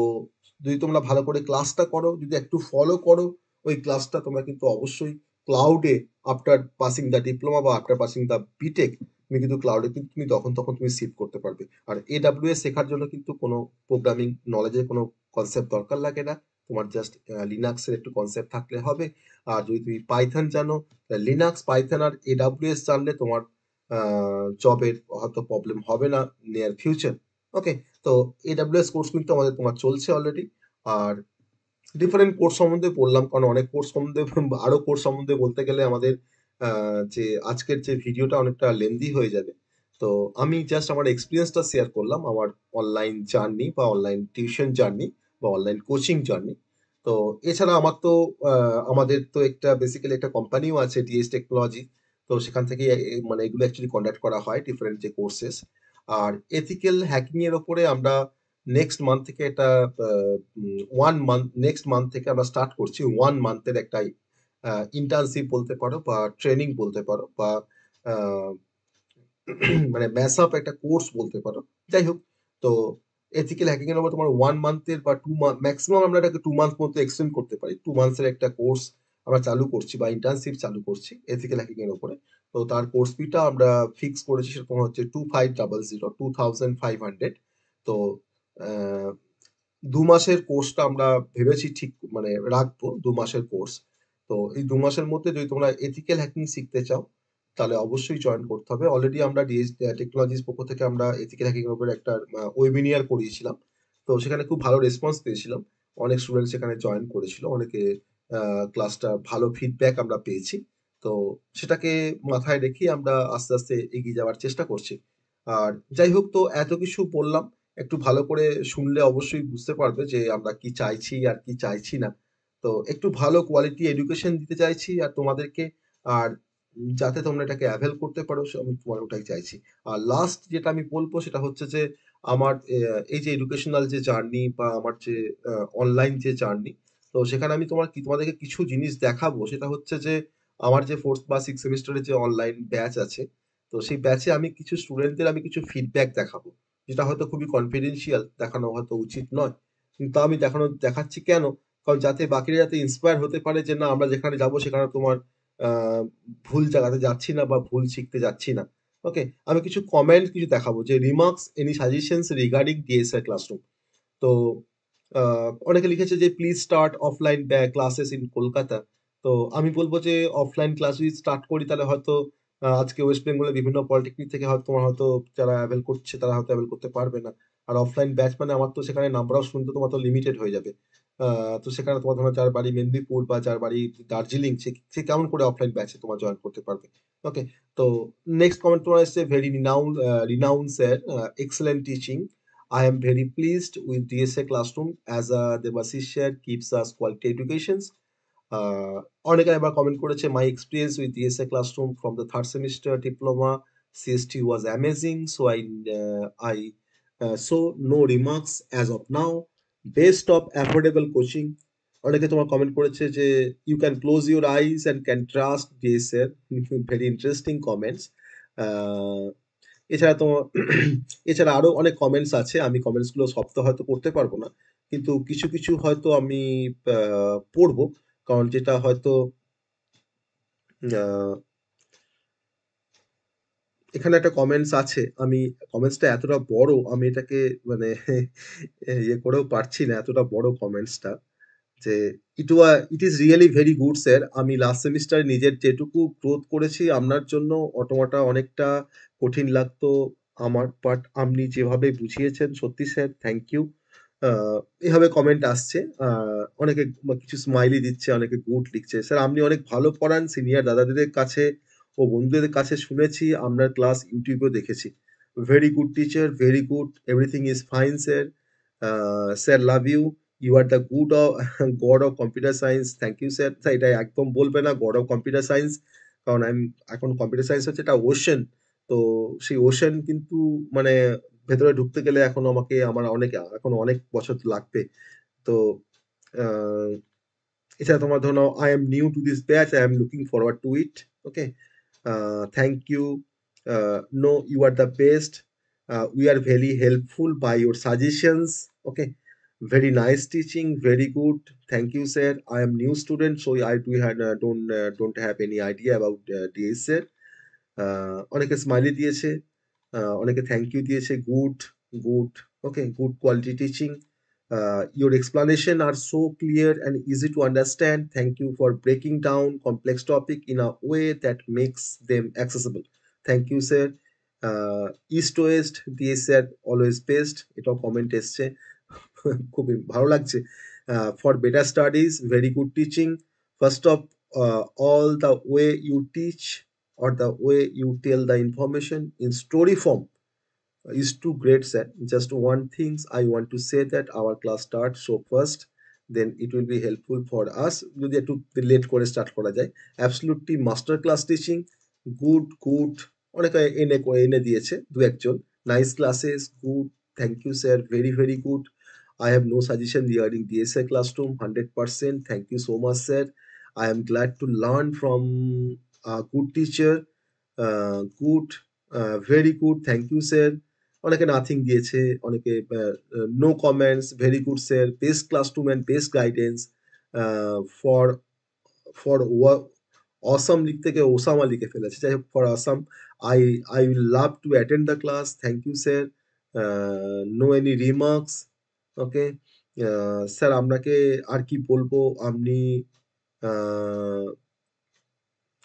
যদি তোমরা ভালো করে ক্লাসটা করো, যদি একটু ফলো করো ওই ক্লাসটা, তোমরা কিন্তু অবশ্যই ক্লাউডে আফটার পাসিং দ্য ডিপ্লোমা বা আফটার পাসিং দ্য বিটেক, তুমি কিন্তু ক্লাউডে কিন্তু তুমি তখন তখন তুমি শিফট করতে পারবে। আর এডব্লিউএস শেখার জন্য কিন্তু কোনো প্রোগ্রামিং নলেজের কোনো কনসেপ্ট দরকার লাগে না। তোমার জাস্ট লিনাক্সের একটু কনসেপ্ট থাকলে হবে। আর যদি তুমি পাইথন জানো, লিনাক্স, পাইথন আর এডব্লিউএস জানলে তোমার জবের হয়তো প্রবলেম হবে না নিয়ার ফিউচার। ওকে? তো এডব্লিউএস কোর্স কিন্তু আমাদের তোমার চলছে অলরেডি। আর ডিফারেন্ট কোর্স সম্বন্ধে বললাম, কারণ অনেক কোর্স সম্বন্ধে আরো কোর্স সম্বন্ধে বলতে গেলে আমাদের যে আজকের যে ভিডিওটা অনেকটা লেন্দি হয়ে যাবে। তো আমি জাস্ট আমার এক্সপিরিয়েন্সটা শেয়ার করলাম, আমার অনলাইন জার্নি বা অনলাইন টিউশন জার্নি বা অনলাইন কোচিং জার্নি। তো এছাড়া আমার তো আমাদের তো একটা বেসিক্যালি একটা কোম্পানিও আছে ডিএস টেকনোলজি। তো সেখান থেকে মানে এগুলো অ্যাকচুয়ালি কন্ডাক্ট করা হয় ডিফারেন্ট যে কোর্সেস। আর এথিক্যাল হ্যাকিং এর উপরে আমরা নেক্সট মান্থ থেকে এটা 1 মান্থ, নেক্সট মান্থ থেকে আমরা স্টার্ট করছি 1 মান্থের একটা ইন্টার্নশিপ বলতে পারো বা ট্রেনিং বলতে পারো, বা আহ, মানে ম্যাশ আপ একটা কোর্স বলতে পারো। যাই হোক, তো এথিক্যাল হ্যাকিং এর উপর তোমার 1 মান্থের বা 2 মান্থ ম্যাক্সিমাম আমরা এটাকে 2 মান্থ মতো এক্সটেন্ড করতে পারি। 2 মান্থসের একটা কোর্স আমরা চালু করছি বা ইন্টার্নশিপ চালু করছি এথিক্যাল হ্যাকিং এর উপরে। তো তার কোর্স ফিটা আমরা ফিক্স করেছি, সেরকম হচ্ছে 2500 তো আহ, 2 মাসের কোর্সটা আমরা ভেবেছি ঠিক মানে রাখবো, 2 মাসের কোর্স। তো এই 2 মাসের মধ্যে যদি তোমরা এথিক্যাল হ্যাকিং শিখতে চাও তাহলে অবশ্যই জয়েন করতে হবে। অলরেডি আমরা ডিএস টেকনোলজিস পক্ষ থেকে আমরা এথিক্যাল হ্যাকিং এর উপরে একটা ওয়েবিনিয়ার করিয়েছিলাম। তো সেখানে খুব ভালো রেসপন্স পেয়েছিলাম। অনেক স্টুডেন্ট সেখানে জয়েন করেছিল, অনেকে ক্লাসটা ভালো ফিডব্যাক আমরা পেয়েছি। তো সেটাকে মাথায় রেখে আমরা আস্তে আস্তে এগিয়ে যাওয়ার চেষ্টা করছি। আর যাই হোক, তো এত কিছু বললাম, একটু ভালো করে শুনলে অবশ্যই বুঝতে পারবে যে আমরা কি চাইছি আর কি চাইছি না। তো একটু ভালো কোয়ালিটি এডুকেশন দিতে চাইছি আর তোমাদেরকে, আর যাতে তোমরা এটাকে অ্যাভেল করতে পারো আমি তোমার ওটাই চাইছি। আর লাস্ট যেটা আমি বলবো সেটা হচ্ছে যে আমার এই যে এডুকেশনাল যে জার্নি বা আমার যে অনলাইন যে জার্নি, তো সেখানে আমি তোমাদেরকে কিছু জিনিস দেখাবো। সেটা হচ্ছে যে আমার যে 4th বা 6th সেমিস্টারের যে অনলাইন ব্যাচ আছে, তো সেই ব্যাচে আমি কিছু স্টুডেন্টদের আমি কিছু ফিডব্যাক দেখাবো, যেটা হয়তো খুবই কনফিডেন্সিয়াল, দেখানো হয়তো উচিত নয়। কিন্তু আমি দেখাচ্ছি কেন? কারণ যাতে বাকিরা যাতে ইন্সপায়ার হতে পারে যে না, আমরা যেখানে যাব সেখানে তোমার আহ, ভুল জায়গাতে যাচ্ছি না বা ভুল শিখতে যাচ্ছি না। ওকে, আমি কিছু কমেন্ট কিছু দেখাবো যে remarks any suggestions regarding DSA classroom. তো অনেকে লিখেছে যে please start offline classes in Kolkata. তো আমি বলবো যে অফলাইন ক্লাস যদি স্টার্ট করি তাহলে হয়তো আজকে ওয়েস্ট বেঙ্গলের বিভিন্ন পলিটেকনিক থেকে হয়তো তোমার হয়তো যারা অ্যাভেল করছে তারা হয়তো অ্যাভেল করতে পারবে না। আর অফলাইন ব্যাচ মানে আমার তো সেখানে নাম্বার অফ স্টুডেন্ট তোমার তো লিমিটেড হয়ে যাবে। তো সেখানে তোমার ধরো যার বাড়ি মেদিনীপুর বা যার বাড়ি দার্জিলিং, সে কেমন করে অফলাইন ব্যাচে তোমার জয়েন করতে পারবে? ওকে, তো নেক্সট কমেন্ট তোমার এসছে very renowned sir, excellent teaching. I am very pleased with DSA Classroom as a Devashish sir keeps us quality educations. অনেকে আবার কমেন্ট করেছে my experience with DSA Classroom from the third semester diploma CST was amazing. So no remarks as of now. Best of affordable coaching. অনেকে তোমার comment করেছে যে you can close your eyes and can trust DSA. Very interesting comments. আহ, এছাড়া তো এছাড়া আরো অনেক comments আছে, আমি কমেন্টস গুলো সব তো হয়তো পড়তে পারবো না, কিন্তু কিছু কিছু হয়তো আমি পড়বো। কারণ যেটা হয়তো আহ, এখানে একটা কমেন্টস আছে, আমি কমেন্টসটা এতটা বড় আমি এটাকে মানে ইয়ে করেও পারছি না, এতটা বড় কমেন্টসটা। যে it is really very good sir, আমি লাস্ট সেমিস্টারে নিজের যেটুকু গ্রোথ করেছি আপনার জন্য অটোমাটা অনেকটা কঠিন লাগতো আমার, বাট আপনি যেভাবে বুঝিয়েছেন সত্যি স্যার থ্যাংক ইউ। এভাবে কমেন্ট আসছে। অনেকে কিছু স্মাইলি দিচ্ছে, অনেকে গুড লিখছে। স্যার আপনি অনেক ভালো পড়ান, সিনিয়র দাদাদের কাছে ও বন্ধুদের কাছে শুনেছি, আপনার ক্লাস ইউটিউবেও দেখেছি। Very good teacher, very good, everything is fine sir. Sir love you, you are the good of god of computer science. Thank you sir. Sir এটা একদম বলবে না গড অফ কম্পিউটার সায়েন্স, কারণ আমি এখন কম্পিউটার সায়েন্স হচ্ছে একটা ocean. তো সেই ওশেন কিন্তু মানে ভেতরে ঢুকতে গেলে এখনো আমার এখনো অনেক বছর লাগবে। তো আহ, এছাড়া তোমার ধরো now I am new to this batch, I am looking forward to it. Okay, thank you, no you are the best, we are very helpful by your suggestions. Okay, very nice teaching, very good, thank you sir. I am new student so I do had, don't have any idea about DSA. অনেকে smiley দিয়েছে, অনেকে thank you দিয়েছে, good good. Okay, good quality teaching, your explanation are so clear and easy to understand. Thank you for breaking down complex topic in a way that makes them accessible. Thank you sir. East West দিয়ে sir always best, এটাও comment এসছে। খুবই ভালো লাগছে। For better studies, very good teaching, first of all the way you teach or the way you tell the information in story form is too great sir. Just one things I want to say that our class starts so first, then it will be helpful for us যদি একটু late করে start করা যায়। Absolutely master class teaching, good good. অনেকে এনে দিয়েছে দু একজন, nice classes, good, thank you sir, very very good. I have no suggestion regarding DSA classroom, 100%. Thank you so much, sir. I am glad to learn from a good teacher. Good, very good, thank you sir. অনেকে nothing দিয়েছে, অনেকে no comments, very good sir, best classroom and best guidance, for for awesome লিখতে গিয়ে Osama লিখে ফেলেছে। যাই হোক, for awesome, I I will love to attend the class, thank you sir, no any remarks. Okay, sir আপনাকে আর কি বলবো, আপনি আহ,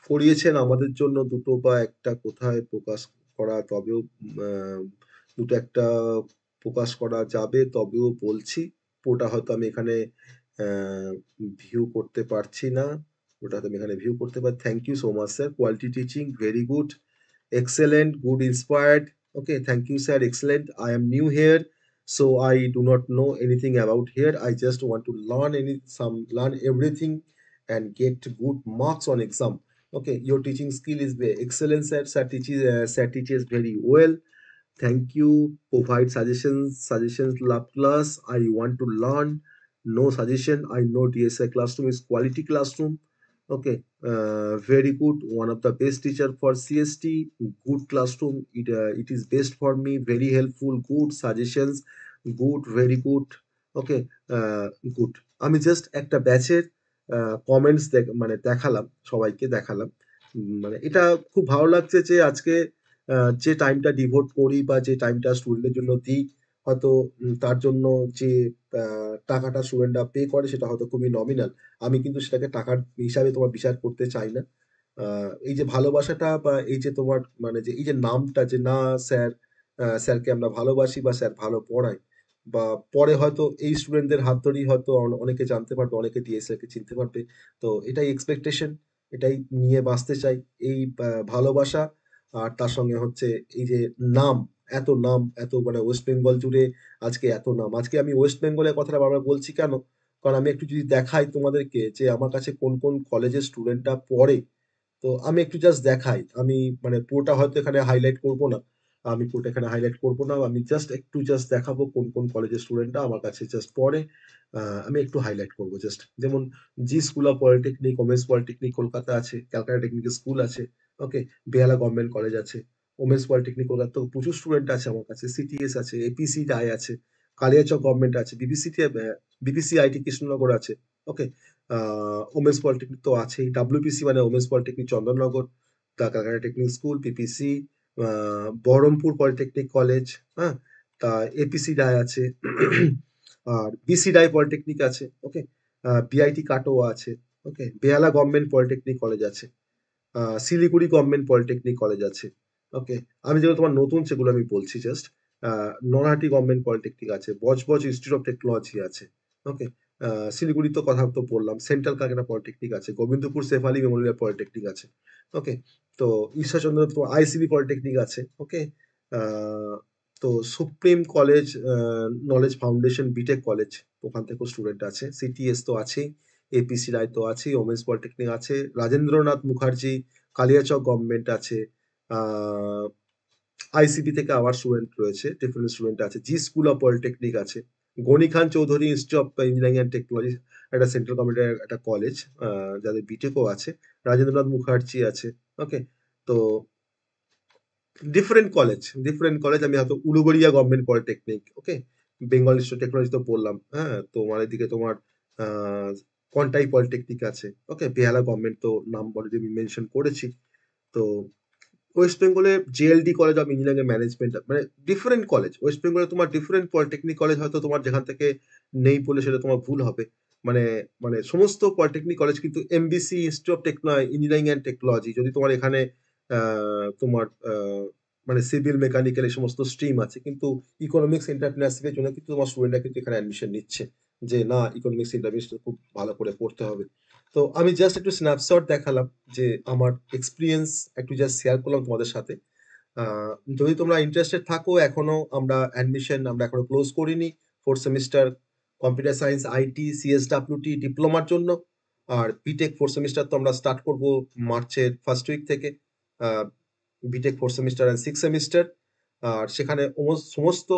করিয়েছেন আমাদের জন্য দুটো বা একটা কোথায় প্রকাশ করা, তবেও দুটো একটা প্রকাশ করা যাবে, তবেও বলছি। ওটা হয়তো আমি এখানে ভিউ করতে পারছি না, ওটা হয়তো আমি এখানে ভিউ করতে পারি। Thank you so much sir, quality teaching, very good, excellent, good, inspired. Okay, thank you sir, excellent. I am new here, so I do not know anything about here. I just want to learn everything and get good marks on exam. Okay, your teaching skill is very excellent sir. Sir teaches very well. Thank you. Provide suggestions, love class. I want to learn. No suggestion. I know DSI classroom is quality classroom. Okay, very good. One of the best teacher for CST. Good classroom. It is best for me. Very helpful. Good suggestions. Good. Very good. Okay, good. আমি just একটা ব্যাচের comments মানে দেখালাম, সবাইকে দেখালাম। মানে এটা খুব ভালো লাগছে যে আজকে যে টাইমটা ডিভোট করি বা যে টাইমটা স্টুডেন্টের জন্য দিই, হয়তো তার জন্য যে টাকাটা স্টুডেন্টরা পে করে সেটা হয়তো খুবই নমিনাল। আমি কিন্তু সেটাকে টাকার হিসাবে তোমার বিচার করতে চাই না। এই যে ভালোবাসাটা বা এই যে তোমার মানে যে এই যে নামটা যে না স্যার, স্যারকে আমরা ভালোবাসি বা স্যার ভালো পড়ায়, বা পরে হয়তো এই স্টুডেন্টদের হাত ধরেই হয়তো অনেকে জানতে পারবে, অনেকে ডিএসএল কে চিনতে পারবে। তো এটাই এক্সপেকটেশন, এটাই নিয়ে বাঁচতে চাই। এই ভালোবাসা আর তার সঙ্গে হচ্ছে এই যে নাম, এত নাম, এত মানে ওয়েস্ট বেঙ্গল জুড়ে আজকে এত নাম। আজকে আমি ওয়েস্ট বেঙ্গলের কথাটা বারবার বলছি কেন? কারণ আমি একটু যদি দেখাই তোমাদেরকে যে আমার কাছে কোন কোন কলেজের স্টুডেন্টরা পড়ে, তো আমি একটু জাস্ট দেখাই। আমি মানে পুরোটা হয়তো এখানে হাইলাইট করব না। আমি পুরোটা এখানে হাইলাইট করব না। আমি জাস্ট একটু জাস্ট দেখাবো কোন, কোন কলেজের স্টুডেন্টরা আমার কাছে জাস্ট পড়ে। আমি একটু হাইলাইট করব জাস্ট। যেমন G school of polytechnic, women's polytechnic Kolkata আছে, ক্যালকাটা টেকনিক্যাল স্কুল আছে, ওকে? বেহালা গভর্নমেন্ট কলেজ আছে, ওমেন্স পলিটেকনিক কলকাতা তো প্রচুর স্টুডেন্ট আছে আমার কাছে, সিটিএস আছে, এপিসি রায় আছে, কালিয়াচক গভর্নমেন্ট আছে, বিপিসি আইটি কৃষ্ণনগর আছে, ওকে? ওমেন্স পলিটেকনিক তো আছেই, ডাব্লিউপিসি মানে women's polytechnic Chandannagar, Calcutta technique school, PPC, Baharampur polytechnic college, হ্যাঁ? তা এপিসি রায় আছে, আর বিসি রায় পলিটেকনিক আছে, ওকে? বিআইটি কাটোয়া আছে, okay? Behala government polytechnic college আছে, শিলিগুড়ি গভর্নমেন্ট পলিটেকনিক কলেজ আছে, ওকে? আমি যেগুলো তোমার নতুন সেগুলো আমি বলছি জাস্ট। নরহাটি গভর্নমেন্ট পলিটেকনিক আছে, বজবজ ইনস্টিটিউট অফ টেকনোলজি আছে, ওকে? শিলিগুড়ি তো কথা তো বললাম, সেন্ট্রাল কালকাটা পলিটেকনিক আছে, গোবিন্দপুর শেফালি মেমোরিয়াল পলিটেকনিক আছে, ওকে? তো ঈশ্বরচন্দ্র তো আইসিবি পলিটেকনিক আছে, ওকে? আহ, তো supreme college, knowledge foundation BTech college, ওখান থেকেও স্টুডেন্ট আছে, সিটিএস তো আছেই, এপিসি রায় তো আছেই, ওমেন্স পলিটেকনিক আছে, রাজেন্দ্রনাথ মুখার্জি কালিয়াচক গভর্নমেন্ট আছে, আহ আইসিবি থেকে আবার স্টুডেন্ট রয়েছে, ডিফারেন্ট স্টুডেন্ট আছে, জি স্কুল অফ পলিটেকনিক আছে, Gani Khan Chowdhury institute of engineering and technology, একটা সেন্ট্রাল গভর্নমেন্টের একটা কলেজ, যাদের বিটেকও আছে, রাজেন্দ্রনাথ মুখার্জি আছে, ওকে? তো ডিফারেন্ট কলেজ আমি হয়তো Uluberia government polytechnic, okay? Bengal institute of technology তো বললাম, হ্যাঁ? তোমার এদিকে তোমার আহ কন্টাই পলিটেকনিক আছে, ওকে? বেহালা গভর্নমেন্ট তো নাম অলরেডি মেনশন করেছি। তো ওয়েস্ট বেঙ্গলে JLD college of engineering and management, মানে ডিফারেন্ট কলেজ। ওয়েস্ট বেঙ্গলে তোমার ডিফারেন্ট পলিটেকনিক কলেজ হয়তো তোমার যেখান থেকে নেই বলে সেটা তোমার ভুল হবে। মানে মানে সমস্ত পলিটেকনিক কলেজ কিন্তু MBC institute of engineering and technology, যদি তোমার এখানে তোমার মানে সিভিল মেকানিক্যাল এই সমস্ত স্ট্রিম আছে, কিন্তু ইকোনমিক্স এন্টারপ্রেনারশিপের জন্য কিন্তু তোমার স্টুডেন্টরা কিন্তু এখানে অ্যাডমিশন নিচ্ছে, যে না ইকোনমিক্স এন্টারপ্রেনারশিপ খুব ভালো করে পড়তে হবে। তো আমি জাস্ট একটু স্ন্যাপশট দেখালাম যে আমার এক্সপিরিয়েন্স একটু জাস্ট শেয়ার করলাম তোমাদের সাথে। আহ, যদি তোমরা ইন্টারেস্টেড থাকো, এখনো আমরা এখনো ক্লোজ করিনি fourth semester computer science IT CSWT ডিপ্লোমার জন্য। আর বিটেক ফোর্থ সেমিস্টার তো আমরা স্টার্ট করব মার্চের ফার্স্ট উইক থেকে, BTech fourth semester and six semester. আর সেখানে সমস্ত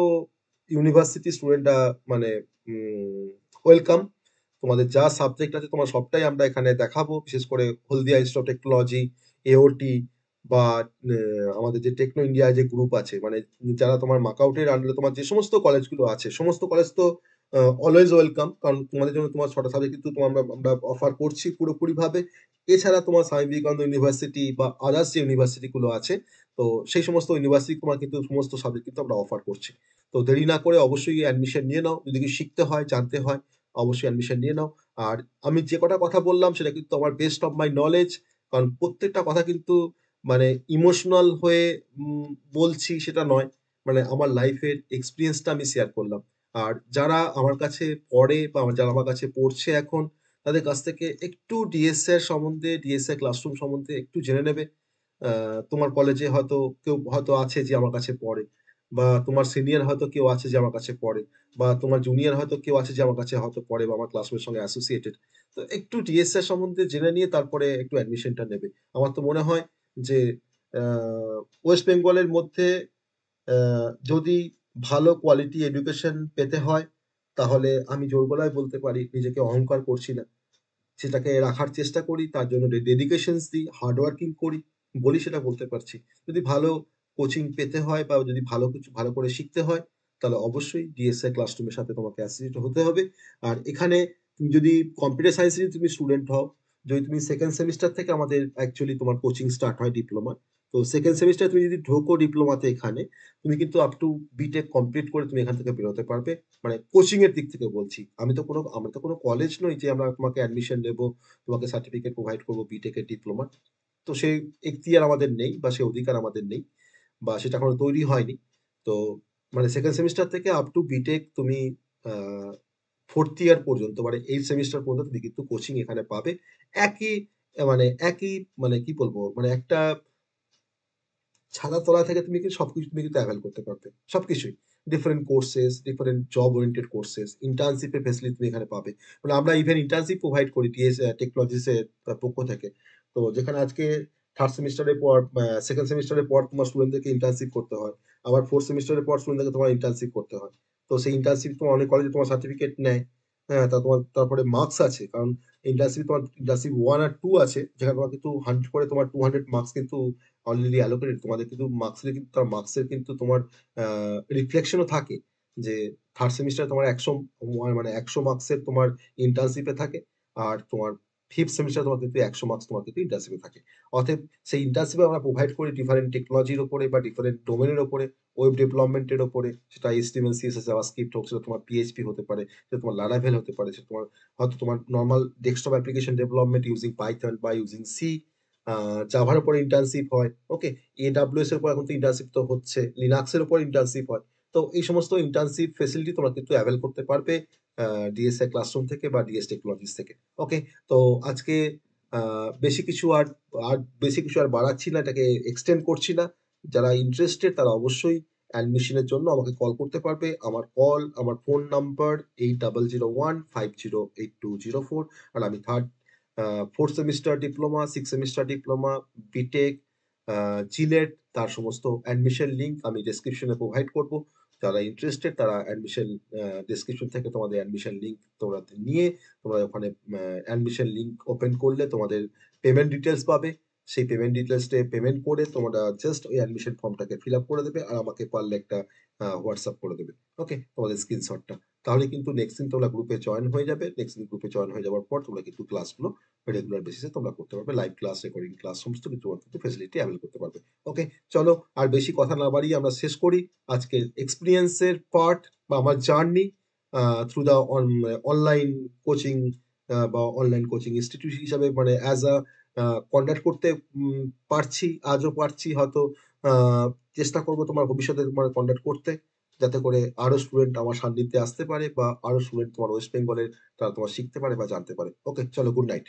ইউনিভার্সিটি স্টুডেন্টরা মানে ওয়েলকাম। তোমাদের যা সাবজেক্ট আছে তোমার সবটাই আমরা এখানে দেখাবো, বিশেষ করে হলদিয়া ইনস্টিটিউট অফ টেকনোলজি, এওটি, বা আমাদের যে টেকনো ইন্ডিয়া যে গ্রুপ আছে, মানে যারা তোমার মাকআউটের আন্ডারে তোমার যে সমস্ত কলেজগুলো আছে, সমস্ত কলেজ তো অলওয়েজ ওয়েলকাম। কারণ তোমাদের জন্য তোমার ৬ টা সাবজেক্ট কিন্তু আমরা অফার করছি পুরোপুরিভাবে। এছাড়া তোমার স্বামী বিবেকানন্দ ইউনিভার্সিটি বা আদার্স যে ইউনিভার্সিটি গুলো আছে, তো সেই সমস্ত ইউনিভার্সিটি তোমার কিন্তু সমস্ত সাবজেক্ট কিন্তু আমরা অফার করছি। তো দেরি না করে অবশ্যই অ্যাডমিশন নিয়ে নাও। যদি কিছু শিখতে হয়, জানতে হয়, অবশ্যই অ্যাডমিশন নিয়ে নাও। আর আমি যে কটা কথা বললাম সেটা কিন্তু আমার বেস্ট অফ মাই নলেজ। কারণ প্রত্যেকটা কথা কিন্তু মানে ইমোশনাল হয়ে উম বলছি সেটা নয়। মানে আমার লাইফের এক্সপেরিয়েন্সটা আমি শেয়ার করলাম। আর যারা আমার কাছে পড়ে বা যারা আমার কাছে পড়ছে এখন, তাদের কাছ থেকে একটু ডিএসএ সম্বন্ধে, ডিএসএ ক্লাসরুম সম্বন্ধে একটু জেনে নেবে। আ তোমার কলেজে হয়তো কেউ হয়তো আছে যে আমার কাছে পড়ে, বা তোমার সিনিয়র হয়তো কেউ আছে যে আমার কাছে পড়ে, বা তোমার জুনিয়র হয়তো কেউ আছে যে আমার কাছে হয়তো পড়ে বা আমার ক্লাসমেটের সঙ্গে অ্যাসোসিয়েটেড। তো একটু ডিএসএ সম্বন্ধে জেনে নিয়ে তারপরে একটু অ্যাডমিশনটা নেবে। আমার তো মনে হয় যে আ ওয়েস্ট বেঙ্গলের মধ্যে আ যদি ভালো কোয়ালিটি এডুকেশন পেতে হয়, তাহলে আমি জোর গলায় বলতে পারি, নিজেকে অহংকার করছি না। সেটাকে রাখার চেষ্টা করি, তার জন্য ডেডিকেশনস দিই, হার্ড ওয়ার্কিং করি, বলি সেটা বলতে পারছি। যদি ভালো কোচিং পেতে হয় বা যদি ভালো কিছু ভালো করে শিখতে হয়, তাহলে অবশ্যই ডিএসএ ক্লাসরুমের সাথে তোমাকে অ্যাসোসিয়েট হতে হবে। আর এখানে তুমি যদি কম্পিউটার সায়েন্সেরই তুমি স্টুডেন্ট হও, যদি তুমি 2nd সেমিস্টার থেকে আমাদের অ্যাকচুয়ালি তোমার কোচিং স্টার্ট হয় ডিপ্লোমা। তো 2nd সেমিস্টারে তুমি যদি ঢোকো ডিপ্লোমাতে এখানে, তুমি কিন্তু আপ টু বিটেক কমপ্লিট করে তুমি এখান থেকে বেরোতে পারবে। মানে কোচিং এর দিক থেকে বলছি। আমরা তো কোনো কলেজ নই যে আমরা তোমাকে অ্যাডমিশন নেব, তোমাকে সার্টিফিকেট প্রোভাইড করব বিটেক এর ডিপ্লোমা। তো সেই এখতিয়ার আমাদের নেই বা সেই অধিকার আমাদের নেই, বা সেটা এখনো তৈরি হয়নি। তো মানে 2nd সেমিস্টার থেকে আপ টু বিটেক তুমি আ 4th ইয়ার পর্যন্ত মানে 8 সেমিস্টার পর্যন্ত তুমি কিন্তু কোচিং এখানে পাবে। একই একই মানে কি বলবো? মানে একটা ছাতার তলা থেকে তুমি কিন্তু সবকিছু তুমি কিন্তু এভেইল করতে পারবে। সবকিছুই। Different courses, different job oriented courses, internship এর ফেসিলিটি তুমি এখানে পাবে। মানে আমরা ইভেন ইন্টার্নশিপ প্রোভাইড করি টেকনোলজিস এর পক্ষ থেকে। তো যেখানে আজকে 3rd সেমিস্টারের পর 2nd সেমিস্টারের পর তোমার স্টুডেন্টদেরকে ইন্টার্নশিপ করতে হয়। আবার 4th সেমিস্টারের পর স্টুডেন্টদেরকে তোমার ইন্টার্নশিপ করতে হয়। তো সেই ইন্টার্নশিপ তোমার অনেক কলেজে তোমার সার্টিফিকেট নেয়। হ্যাঁ? তারপরে মার্কস আছে। কারণ ইন্টার্নশিপ 1 আর 2 আছে। যেখানে তোমার কিন্তু 100 করে তোমার 200 মার্কস কিন্তু অলরেডি অ্যালোকেটেড। তোমাদের কিন্তু মার্কসের কিন্তু তোমার আ রিফ্লেকশন ও থাকে। যে 3rd সেমিস্টারে তোমার ১০০ মানে ১০০ মার্কসের তোমার ইন্টার্নশিপ এ থাকে। আর তোমার 5th সেমিস্টারে তোমার কিন্তু ১০০ মার্কস তোমার কিন্তু ইন্টার্নশিপ এ থাকে। অতএব সেই ইন্টার্নশিপ এ আমরা প্রোভাইড করি ডিফারেন্ট টেকনোলজির উপরে বা ডিফারেন্ট ডোমেন এর উপরে, ওয়েব ডেভেলপমেন্ট এর উপরে। সেটা HTML, CSS, জাভাস্ক্রিপ্ট হোক, সেটা তোমার PHP হতে পারে, সেটা তোমার Laravel হতে পারে, সেটা তোমার হয়তো তোমার normal desktop application development using Python বা ইউজিং C, আ জাভার উপরে ইন্টার্নশিপ হয়। ওকে? AWS এর উপর এখন তো ইন্টার্নশিপ তো হচ্ছে। লিনাক্স এর উপর ইন্টার্নশিপ হয়। তো এই সমস্ত ইন্টার্নশিপ ফেসিলিটি তোমরা কিন্তু এভেইল করতে পারবে আ ডিএসএ ক্লাসরুম থেকে বা ডিএস টেকনোলজিস থেকে। ওকে? তো আজকে আ বেশি কিছু আর আর বেশি কিছু আর বাড়াচ্ছি না, এটাকে এক্সটেন্ড করছি না। যারা ইন্টারেস্টেড তারা অবশ্যই অ্যাডমিশন এর জন্য আমাকে কল করতে পারবে। আমার ফোন নাম্বার 8001508204। আর আমি 4th semester diploma, 6th semester diploma, BTech, আ জিলেট তার সমস্ত অ্যাডমিশন লিংক আমি ডেসক্রিপশন এ প্রোভাইড করব। যারা ইন্টারেস্টেড তারা অ্যাডমিশন ডেসক্রিপশন থেকে তোমাদের অ্যাডমিশন লিংক তোমরা নিয়ে তোমরা ওখানে অ্যাডমিশন লিংক ওপেন করলে তোমাদের পেমেন্ট ডিটেইলস পাবে। সেই পেমেন্ট ডিটেইলস এ পেমেন্ট করে তোমরা জাস্ট ওই অ্যাডমিশন ফর্মটাকে ফিল আপ করে দেবে আর আমাকে পারলে একটা WhatsApp করে দেবে। ওকে? তোমাদের স্ক্রিনশটটা। তাহলে কিন্তু নেক্সট দিন তোমরা গ্রুপে জয়েন হয়ে যাবে। নেক্সট দিন গ্রুপে জয়েন হয়ে যাওয়ার পর তোমরা কিন্তু ক্লাসগুলো রেগুলার বেসিসে তোমরা করতে পারবে। লাইভ ক্লাস, রেকর্ডিং ক্লাস সমস্ত কিছু তোমরা কিন্তু ফেসিলিটি এভেইল করতে পারবে। ওকে? চলো আর বেশি কথা না বাড়িয়ে আমরা শেষ করি। আজকের এক্সপেরিয়েন্স এর পার্ট বা আমার journey through the online coaching বা অনলাইন কোচিং ইনস্টিটিউট হিসাবে মানে অ্যাজ আ কন্ডাক্ট করতে উম পারছি, আজও পারছি হয়তো আ চেষ্টা করব তোমার ভবিষ্যতে তোমার কন্ডাক্ট করতে। যাতে করে আরো স্টুডেন্ট আমার সান্নিধ্যে আসতে পারে বা আরো স্টুডেন্ট তোমার ওয়েস্ট বেঙ্গলের তারা তোমার শিখতে পারে বা জানতে পারে। ওকে? চলো গুড নাইট।